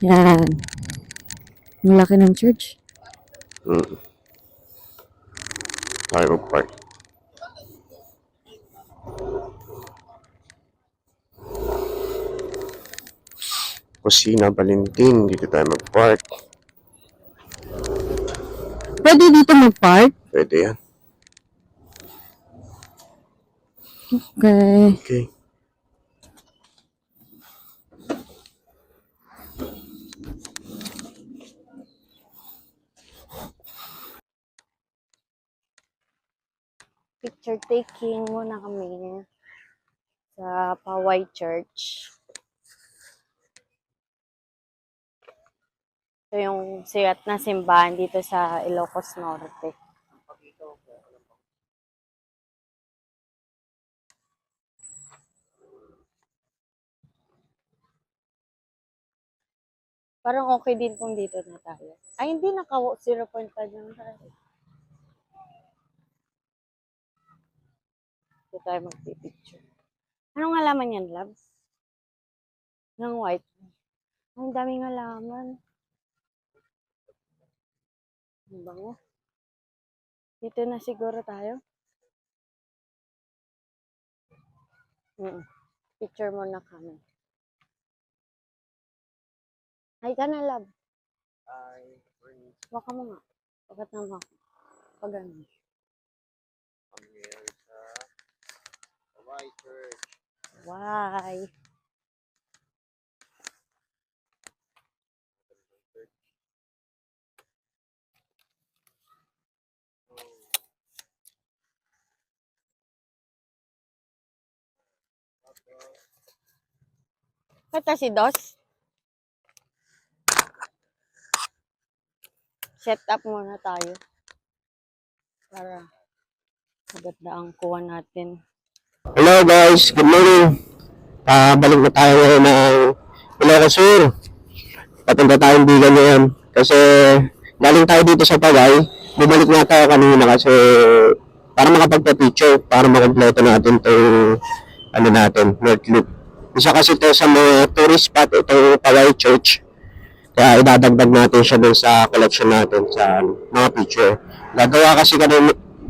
[SPEAKER 4] Yan. Ang laki ng church.
[SPEAKER 2] Tayo mag-park. Kusina Valentin. Dito tayo mag-park.
[SPEAKER 3] Pwede dito mag-park?
[SPEAKER 2] Pwede yan.
[SPEAKER 4] Okay.
[SPEAKER 2] Okay.
[SPEAKER 4] Picture taking muna kami sa Paway Church. Ito yung sikat na simbahan dito sa Ilocos Norte. Parang okay din kung dito na tayo. Ay, hindi naka 0.5 lang tayo. Dito tayo magpipicture. Anong halaman yan, loves? Ng white. Ang daming halaman. Ang bango. Dito na siguro tayo. Picture mo na kami. Hi ka na, love. Baka mo nga. Bakit na ako? Pag ano. Why? Kata si Dos? Set up muna tayo. Para maganda ang kuha natin.
[SPEAKER 2] Hello guys, good morning. Balik na tayo ngayon ng Ilocos Sur. Papunta tayong Bigan ngayon. Kasi galing tayo dito sa Paway. Bumalik na tayo kanina kasi para makapagpa-picture, para makompleto natin itong North Loop. Isa kasi ito sa mga tourist spot, itong Paway Church. Kaya idadagdag natin siya dun sa collection natin sa mga picture. Gagawa kasi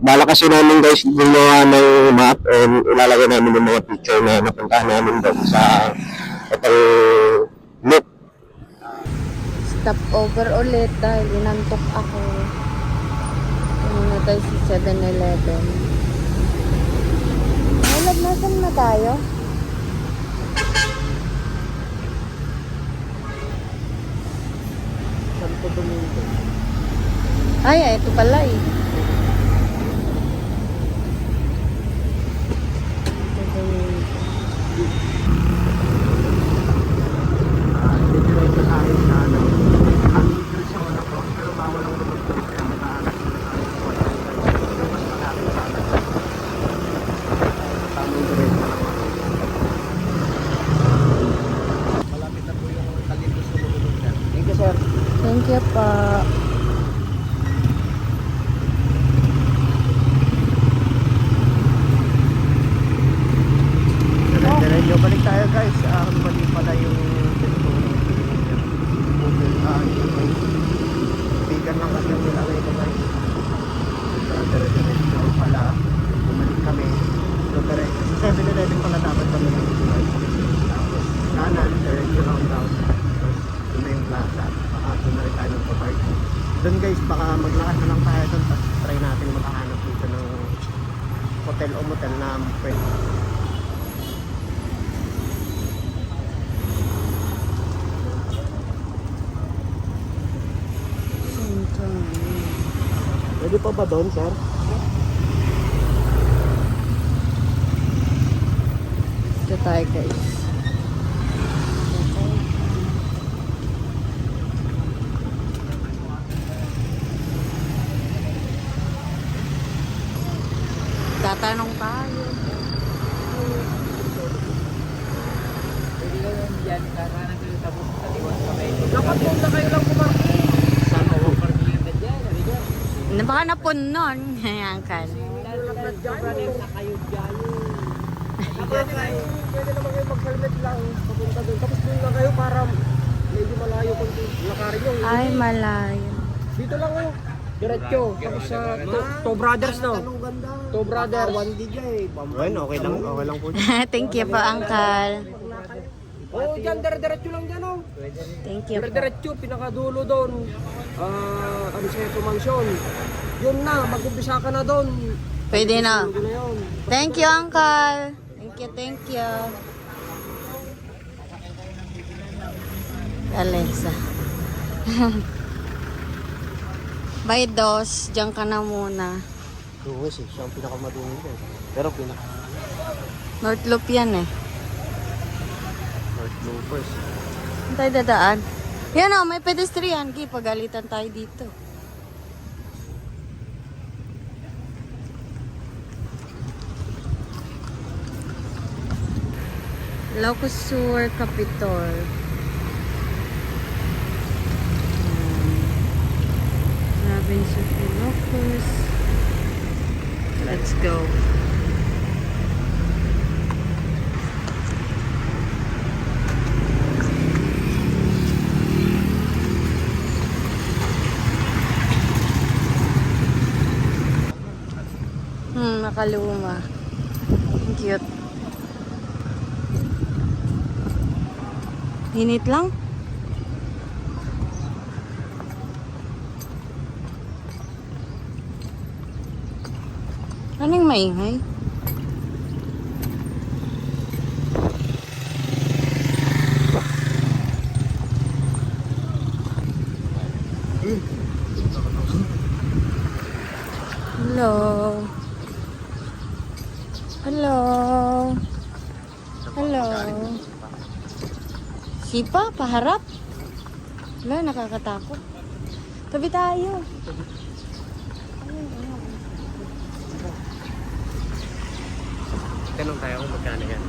[SPEAKER 2] bala kasi namin guys gumawa ng map and ilalagay namin yung mga picture na napuntahan namin doon sa itong loop.
[SPEAKER 4] Stop over ulit dahil inantok ako. Muna tayo sa 7-Eleven. Ay, nasan na tayo?
[SPEAKER 2] Santo Domingo.
[SPEAKER 4] Ay, ito pala eh.
[SPEAKER 2] Diretso tayo sa ano. Ang diretso na po. Pero bawal ang lumabas. Kaya matahanap na tayo sa wala. Mas malapit sa atin. Tamang diretso lang ako. Malapit na po yung Kalibos na lumulog dyan. Thank you, sir.
[SPEAKER 4] Thank you po.
[SPEAKER 2] Diretso. Balik tayo guys. Mali pala yung tinutulong. Bigan lang kasi yung nilagay ko guys. Diretso pala. Bumalik kami. So diretso. Sa 7-Eleven pala dapat kami ng tapos kanan, diretso lang daw. Doon na yung plaza. Baka doon na rin tayo ng park. Doon guys, baka maglakad na lang tayo doon. Tapos try natin makahanap dito ng hotel o motel na pwede. Pwede pa ba doon, sir?
[SPEAKER 4] Ito tayo guys. Tatanong tayo.
[SPEAKER 2] Dapat punta kayo lang kumarking. Saan ako?
[SPEAKER 4] Baka napunon. Ayan kan.
[SPEAKER 2] Pwede naman kayo mag-helmet lang. Papunta doon. Tapos doon lang kayo para medyo malayo kung lakarin nyo.
[SPEAKER 4] Ay, malayo.
[SPEAKER 2] Dito lang oh. Diretso. Tapos sa Two Brothers no? Two Brothers. One DJ. Bueno, okay lang po.
[SPEAKER 4] Thank you po, Uncle.
[SPEAKER 2] Oh, dyan, diretso lang dyan oh.
[SPEAKER 4] Thank you po.
[SPEAKER 2] Diretso, pinakadulo doon. Ano sa ito mansion. Yun na, mag-umpisa ka na doon.
[SPEAKER 4] Pwede na.
[SPEAKER 2] Yun na yun.
[SPEAKER 4] Thank you, Uncle. Thank you. Alexa. By dos, dyan ka na muna.
[SPEAKER 2] Dungis eh, siya ang pinakamadungis eh. Pero
[SPEAKER 4] North Loop yan eh.
[SPEAKER 2] North Loopers.
[SPEAKER 4] Saan tayo dadaan? Yan o, may pedestrian. Gi, pagalitan tayo dito. Ilocos Sur, Capitol. Province of Ilocos. Let's go. Nakaluma. Ang cute. Hinit lang. Anong maingay? Hello. Hello. Hello. Sipa, paharap. Wala, nakakatakot. Tabi tayo.
[SPEAKER 2] Tanong tayo kung magkano yan.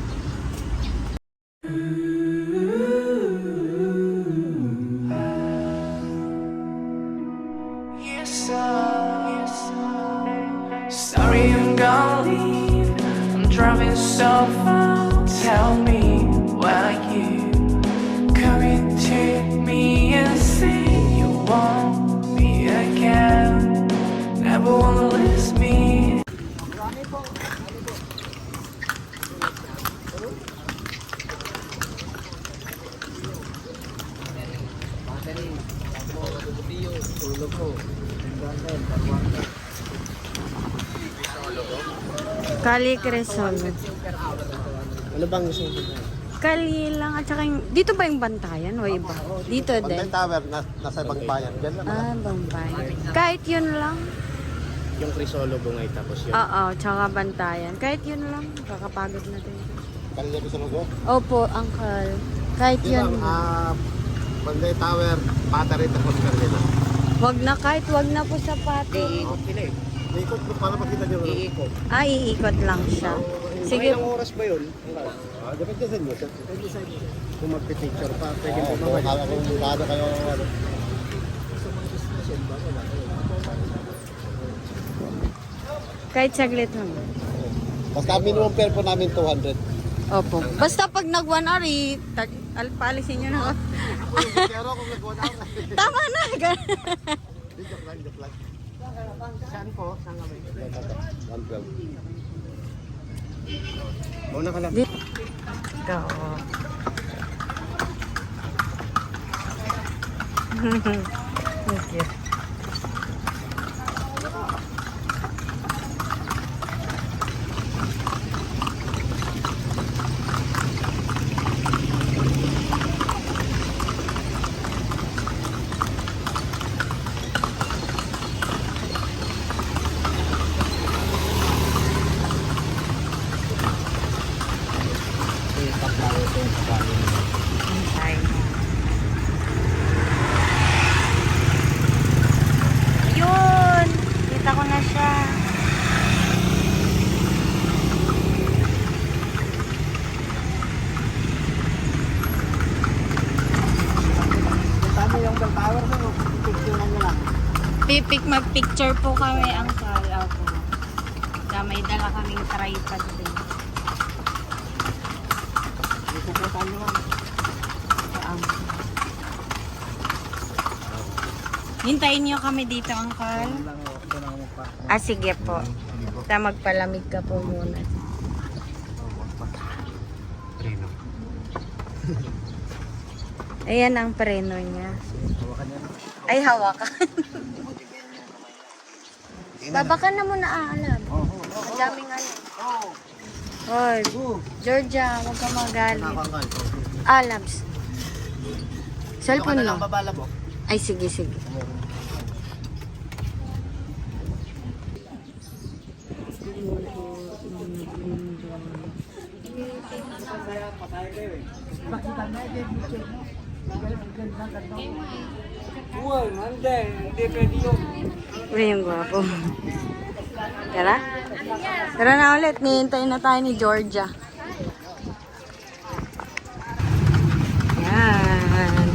[SPEAKER 1] Sorry, I'm gonna leave. I'm driving so far. Tell me why you coming to me and say you want me again. Never wanna lose me.
[SPEAKER 4] Kali Cresol.
[SPEAKER 2] Ano bang gusto mo?
[SPEAKER 4] Kali lang at saka yung, dito ba yung Bantayan o iba? Dito din.
[SPEAKER 2] Tower, nasa Bagbayan. Diyan lang.
[SPEAKER 4] Bantayan. Kahit yun lang.
[SPEAKER 2] Yung Crisolo bungay tapos yun.
[SPEAKER 4] Oo, tsaka Bantayan. Kahit yun lang. Kakapagod na din.
[SPEAKER 2] Kanila gusto mo go?
[SPEAKER 4] Opo, Uncle. Kahit yun lang.
[SPEAKER 2] Banday Tower, Patari tapos Carmela.
[SPEAKER 4] Wag na kahit wag na po sa pati.
[SPEAKER 2] Iikot sila eh. Iikot mo para makita nyo. Iikot.
[SPEAKER 4] Iikot lang siya. Sige.
[SPEAKER 2] Ilang oras ba yun? Depende sa inyo. Depende sa inyo. Kung magpipicture pa, pwede po mga. Kala ko kada kayo ano.
[SPEAKER 4] Kahit saglit mo.
[SPEAKER 2] Basta minimum fare po namin 200.
[SPEAKER 4] Opo. Basta pag nag 1 hour, palisin nyo na ako.
[SPEAKER 2] Pero kung nag-1 hour.
[SPEAKER 4] Tama na.
[SPEAKER 2] Joke lang. Saan po? Saan kami? 112. Muna ka lang.
[SPEAKER 4] Ikaw. Thank you. Yun! Kita ko na siya.
[SPEAKER 2] Tama yung bell tower na no? Picture na lang.
[SPEAKER 4] Mag-picture po kami ang kala ko. Kaya may dala kaming tripod din.
[SPEAKER 2] Dito po tayo naman.
[SPEAKER 4] Hintayin niyo kami dito, Uncle. Sige po. Magpalamig ka po muna. Ayan ang preno niya. Ay, hawakan. Babakan na muna, alam. Ang daming ano. Hoy, Georgia, huwag ka magalit. Labs. Cellphone lang. Ay, sige. Uy, yung gwapo. Tara? Tara na ulit. Nihintayin na tayo ni Georgia. Yan.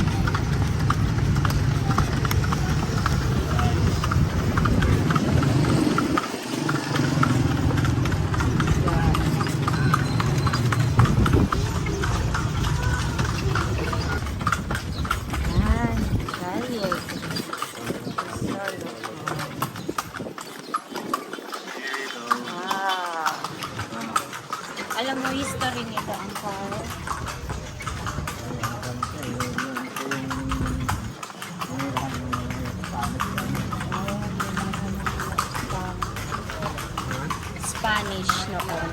[SPEAKER 4] Alam mo history nito, Uncle? Spanish noon.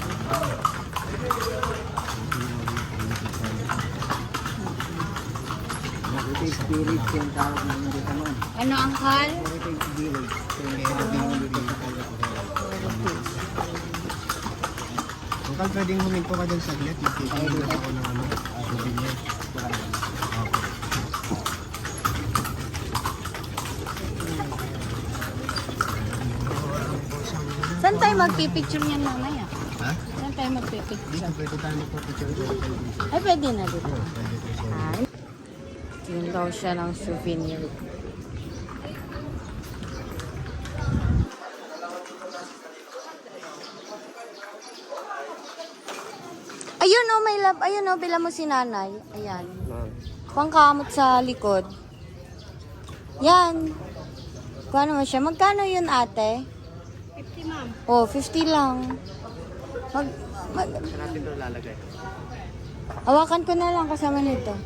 [SPEAKER 2] Spirit yung tawag namin dito noon.
[SPEAKER 4] Ano, Uncle?
[SPEAKER 2] Ang pwedeng huminto ka dyan saglit, magkikita ako ng ano, souvenir.
[SPEAKER 4] Saan tayo magpipicture niyan mamaya?
[SPEAKER 2] Ha?
[SPEAKER 4] Saan tayo magpipicture?
[SPEAKER 2] Dito, pwede tayo magpapicture dito.
[SPEAKER 4] Ay, pwede na dito.
[SPEAKER 2] Pwede tayo siya.
[SPEAKER 4] Ay, yun daw siya ng souvenir. Ayun o, may lab. Ayun o, bila mo si nanay. Ayan. Pangkamot sa likod. Yan. Kung ano mo siya. Magkano yun, ate? 50, ma'am. Oh, 50 lang.
[SPEAKER 2] Saan natin ito lalagay?
[SPEAKER 4] Hawakan ko na lang kasama nito.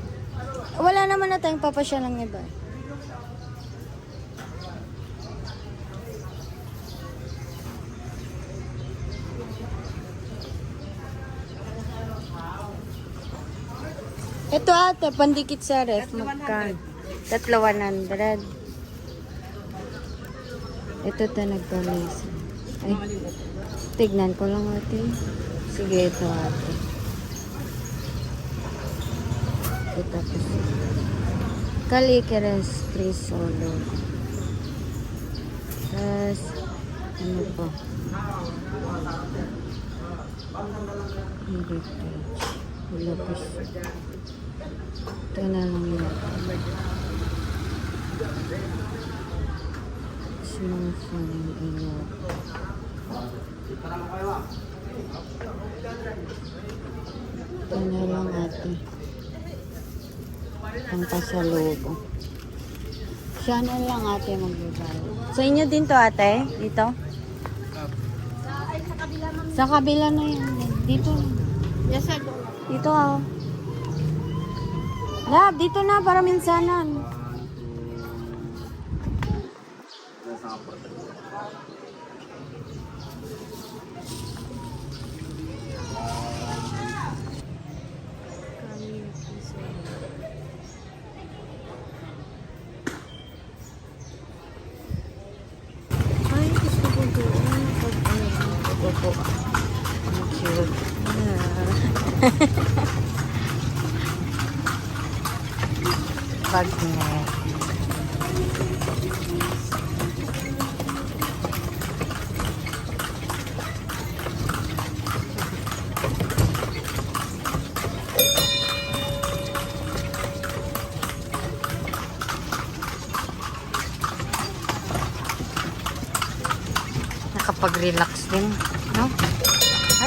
[SPEAKER 4] Wala naman na tayong papasya ng iba. Ito ate, pandikit sa ref. Magkano? Tatlo 100. Ito to nagpalisa. Ay, tignan ko lang ate. Sige, ito ate. Ito po. Kalikeres Crisolo. Tapos, ano pa? Hindi po. Wala po siya. Ito na lang yun. Small phone iyo. Ito na lang ate. Pampasalubong. Siya na lang ate magbabayad. Sa inyo din to ate? Dito? Sa kabila na yan. Dito. Yes, sir. Dito ah. Lab, dito na para minsanan. Ay, gusto ko doon. Ito po. Ang cute. Bagnet. Nakapag-relax din, no?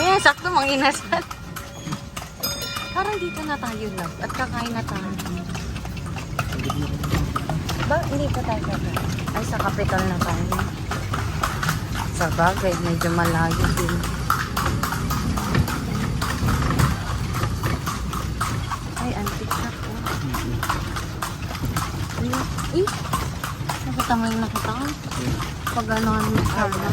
[SPEAKER 4] Ayan, sakto mang inasal. Parang dito na tayo lang at kakain na tayo. Ba, hindi pa tayo kakain. Ay, sa kapital na tayo. Sa bagay, medyo malayo din. Ay, antik na po. Ay, nakita mo yung nakita ko? Pag ano ang sana.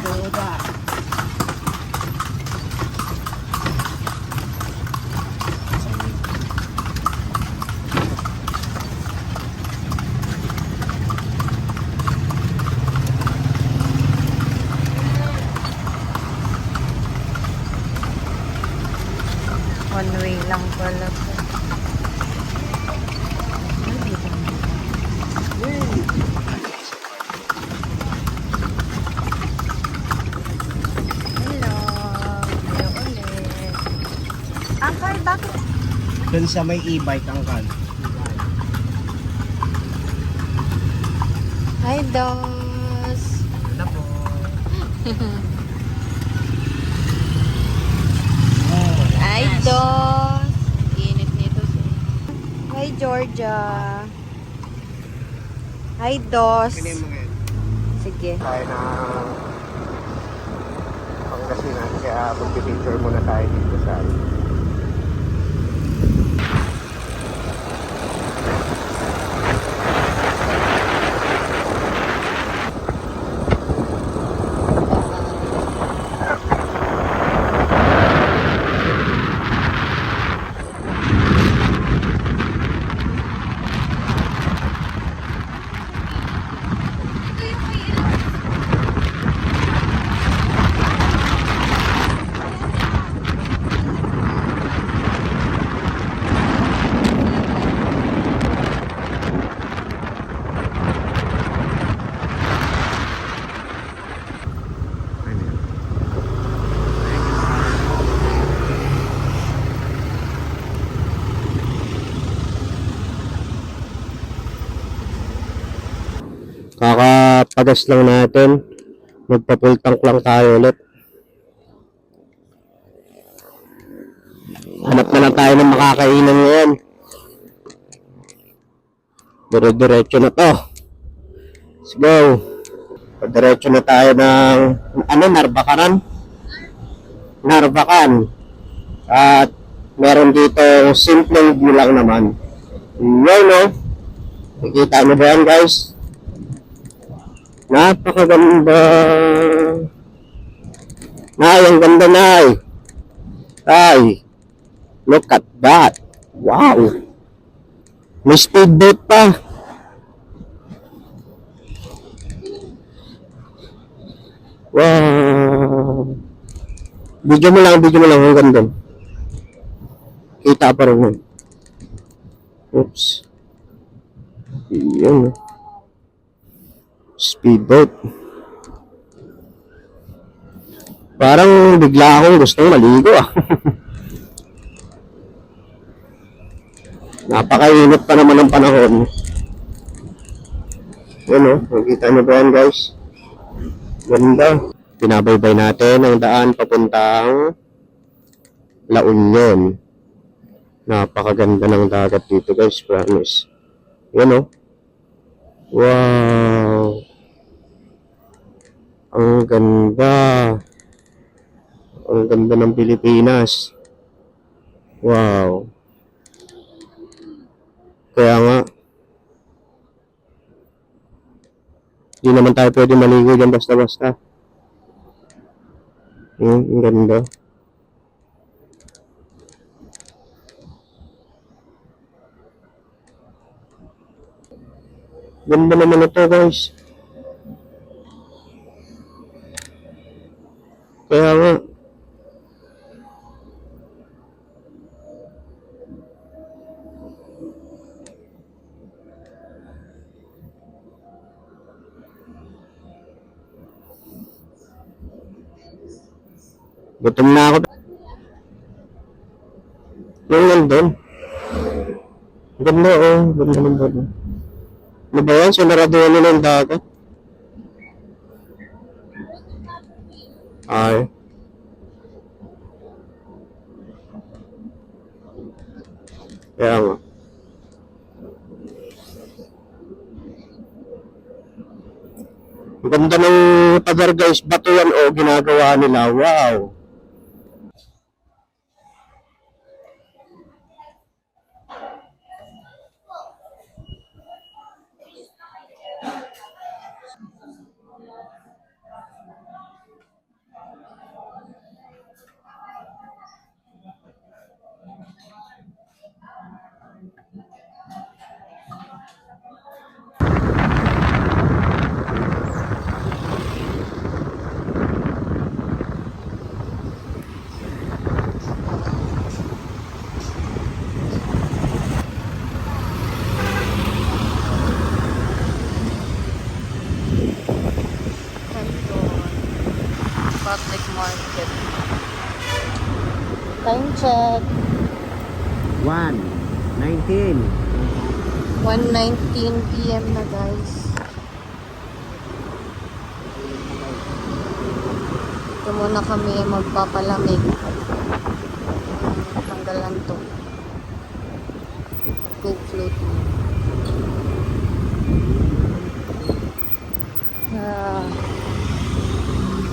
[SPEAKER 4] One way lang pala po. Ay, dito na. Hello. Hello ulit. Uncle, bakit?
[SPEAKER 2] Doon sa may e-bike ang kan.
[SPEAKER 4] Hi, Dos.
[SPEAKER 2] Ano po?
[SPEAKER 4] Hi, Dos. Init nito siya. Hi, Georgia. Hi, Dos. Sige.
[SPEAKER 2] Tayo na Pangasinan, kaya mag-picture muna tayo dito sa kakapagas lang natin. Magpa-full tank lang tayo ulit. Hanap na lang tayo ng makakainan ngayon. Dire-diretso na to. Let's go. Diretso na tayo ng Narvacan. At meron dito simpleng view lang naman. Yun, no? Nakikita nyo ba yan, guys? Napakaganda. Nay, ang ganda, Nay. Ay, look at that. Wow. May speedboat pa. Wow. Video mo lang hanggang doon. Kita pa rin yun. Oops. Yun. Speedboat. Parang bigla akong gustong maligo ah. Napakainit pa naman ng panahon. Yun oh, nakikita nyo ba yan guys? Ganda. Pinabaybay natin ang daan papuntang La Union. Napakaganda ng dagat dito guys, promise. Yun oh. Wow. Ang ganda. Ang ganda ng Pilipinas. Wow. Kaya nga, hindi naman tayo pwede maligo dyan basta-basta. Ang ganda. Ganda naman ito guys. Kaya nga, gutom na ako. Yung nandun. Ganda oh. Ganda ng ganda. Ano ba yan? Sinaraduhan nila ng dagat. Ay. Kaya nga. Ang ganda ng pader guys. Bato yan oh. Ginagawa nila. Wow.
[SPEAKER 4] Public market. Time check.
[SPEAKER 2] 1:19.
[SPEAKER 4] 1:19 PM na guys. Ito muna kami magpapalamig. Tanggalan to. Go float.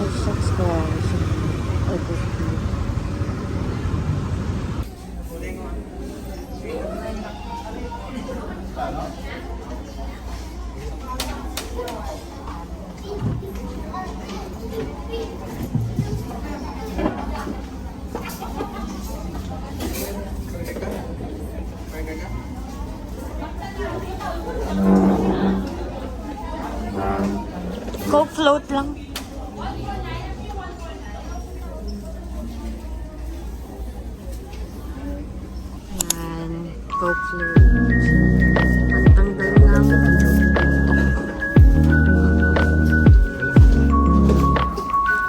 [SPEAKER 4] Oh shucks guys. Oh, this is Coke float lang. Yan. Coke float. Ang tanggal lang.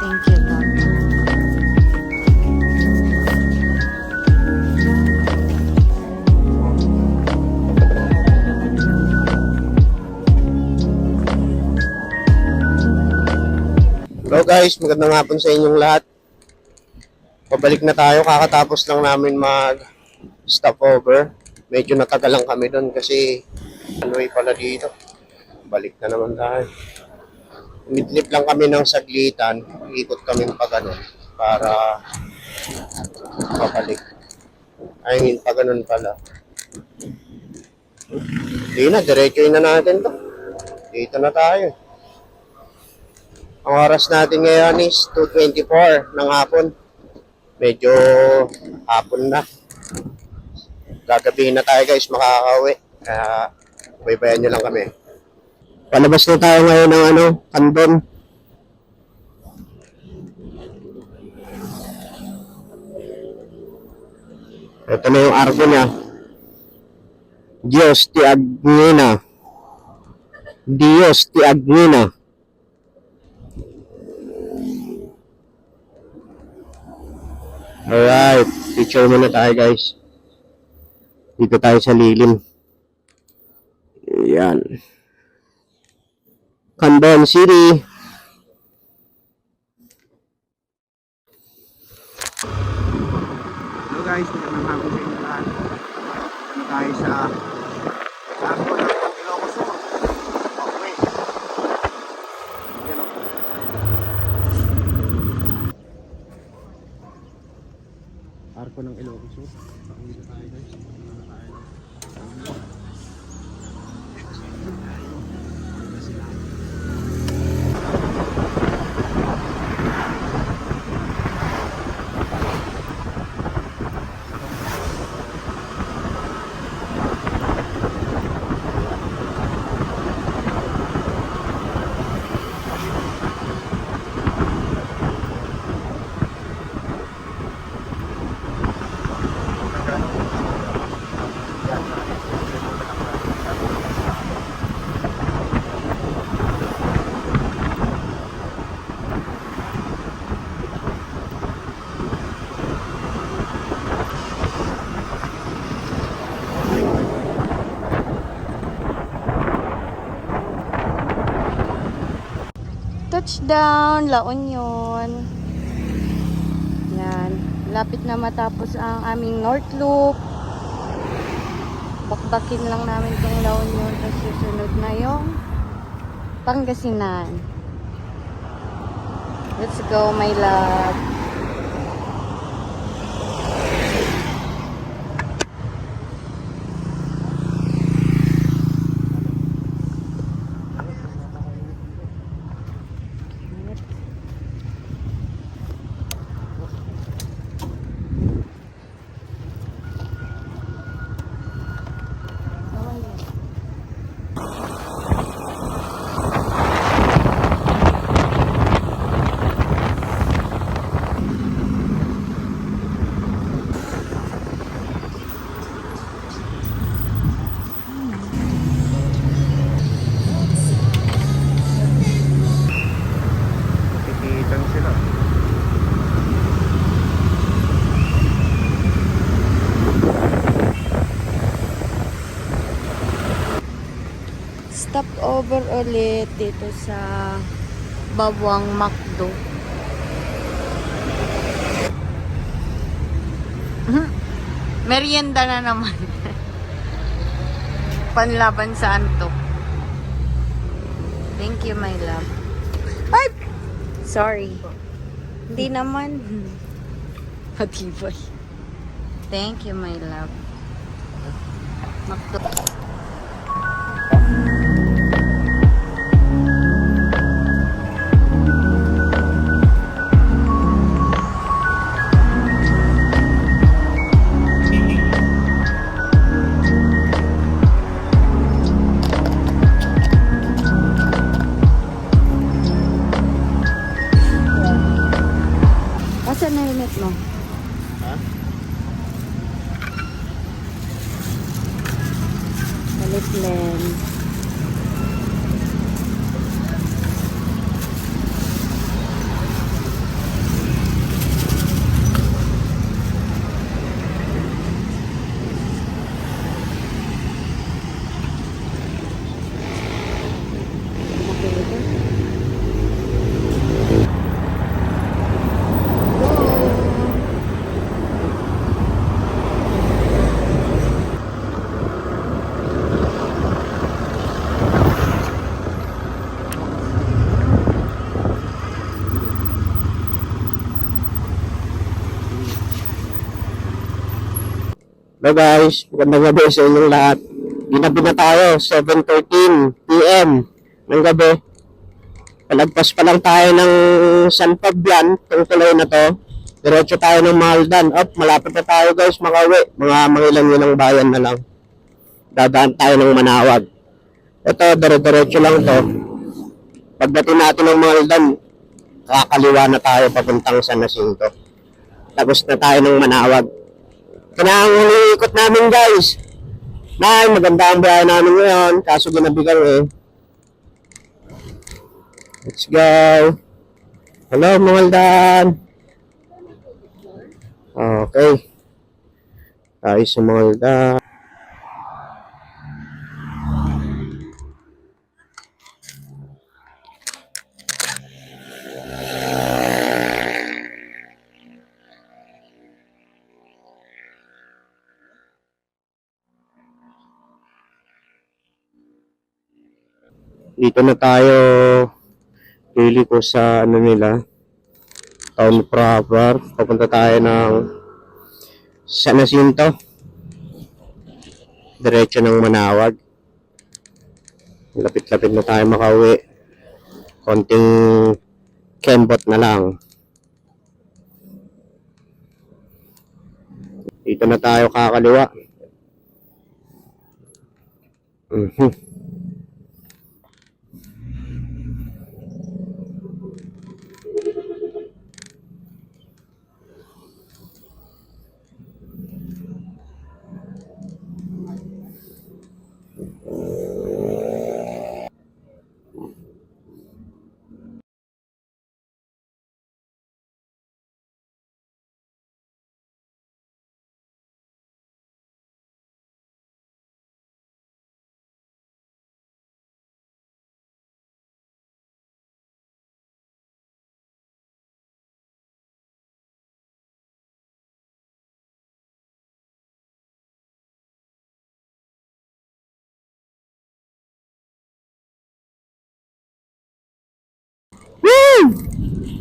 [SPEAKER 4] Thank you, Doc.
[SPEAKER 2] Hello guys, magandang hapon sa inyong lahat. Pabalik na tayo, kakatapos lang namin mag-stopover. Medyo natagalan kami doon kasi ano pala dito. Balik na naman tayo. Midlip lang kami ng saglitan, ikot kami pa ganun para pabalik. I mean, pa ganun pala. Hindi na, diretsoin na natin to. Dito na tayo. Ang oras natin ngayon is 2:24 ng hapon. Medyo hapon na. Gagabihin na tayo guys, makakauwi. Kaya, baybayan nyo lang kami. Palabas na tayo ngayon ng Kandon. Ito na yung arko niya. Diyos ti Agnina. Diyos ti Agnina. Alright, picture muna tayo guys. Dito tayo sa lilim. Ayan. Kandon City. Hello guys, magandang hapon sa inyo lahat. Dito tayo sa arko ng Ilocos Sur. Okay. Yan o. Arko ng Ilocos Sur. Dito tayo guys.
[SPEAKER 4] Touchdown, La Union. Yan. Lapit na matapos ang aming North Loop. Bakbakin lang namin itong La Union. Tapos susunod na yung Pangasinan. Let's go, my love. Nakikitan sila. Stop over ulit dito sa Bawang Macdo. Merienda na naman. Panlaban sa antok. Thank you, my love. Ay! Sorry. Hindi naman. Matibay. Thank you, my love. Macdo. Asan na helmet mo?
[SPEAKER 2] Ha?
[SPEAKER 4] Palit lens.
[SPEAKER 2] Hello guys, magandang gabi sa inyong lahat. Ginabi na tayo, 7:13 PM ng gabi. Palagpas pa lang tayo ng San Fabian, itong tuloy na to. Diretso tayo ng Maldan. Malapit na tayo guys, makauwi. Mga mangilan-ilang bayan na lang. dadaan tayo ng Manawag. Ito, dire-diretso lang to. Pagdating natin ng Maldan, kakaliwa na tayo papuntang San Jacinto. Tapos na tayo ng Manawag. Ito na ang huling ikot namin, guys. Nay, maganda ang biyahe namin ngayon. Kaso ginabi kami. Let's go. Hello, Maldan. Okay. Tayo sa Maldan. Dito na tayo pili ko sa ano nila town proper. Papunta tayo ng San Jacinto, diretso ng Manawag. Lapit-lapit na tayo makauwi, konting kembot na lang. Dito na tayo kakaliwa.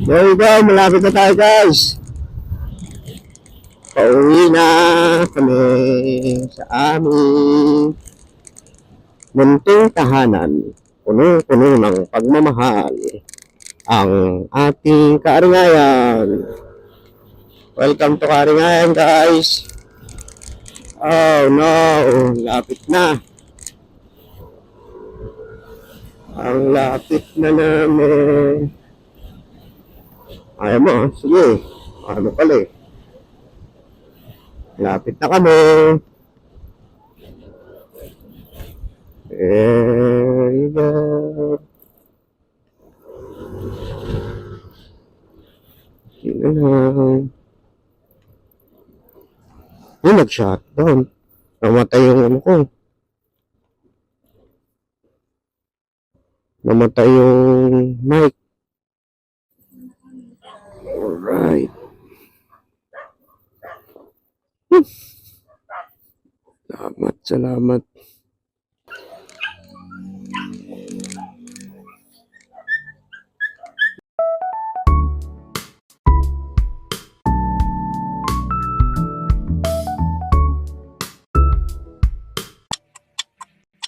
[SPEAKER 2] There we go, malapit na tayo, guys. Pauwi na kami sa aming munting tahanan. Puno-puno ng pagmamahal ang ating Karingayan. Welcome to Karingayan, guys. Oh no, lapit na. Ang lapit na namin. Ayaw mo, sige. Ano pala eh. Lapit na kami. There you go. Sino lang. Nag-shutdown. Namatay yung ano ko. Namatay yung mic. Alright. Salamat.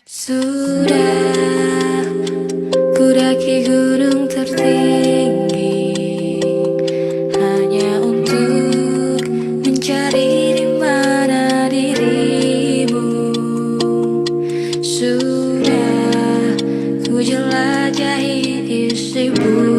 [SPEAKER 5] Sudah kudaki gunung tertinggi hanya untuk mencari di mana dirimu. Sudah ku jelajahi isi bumi.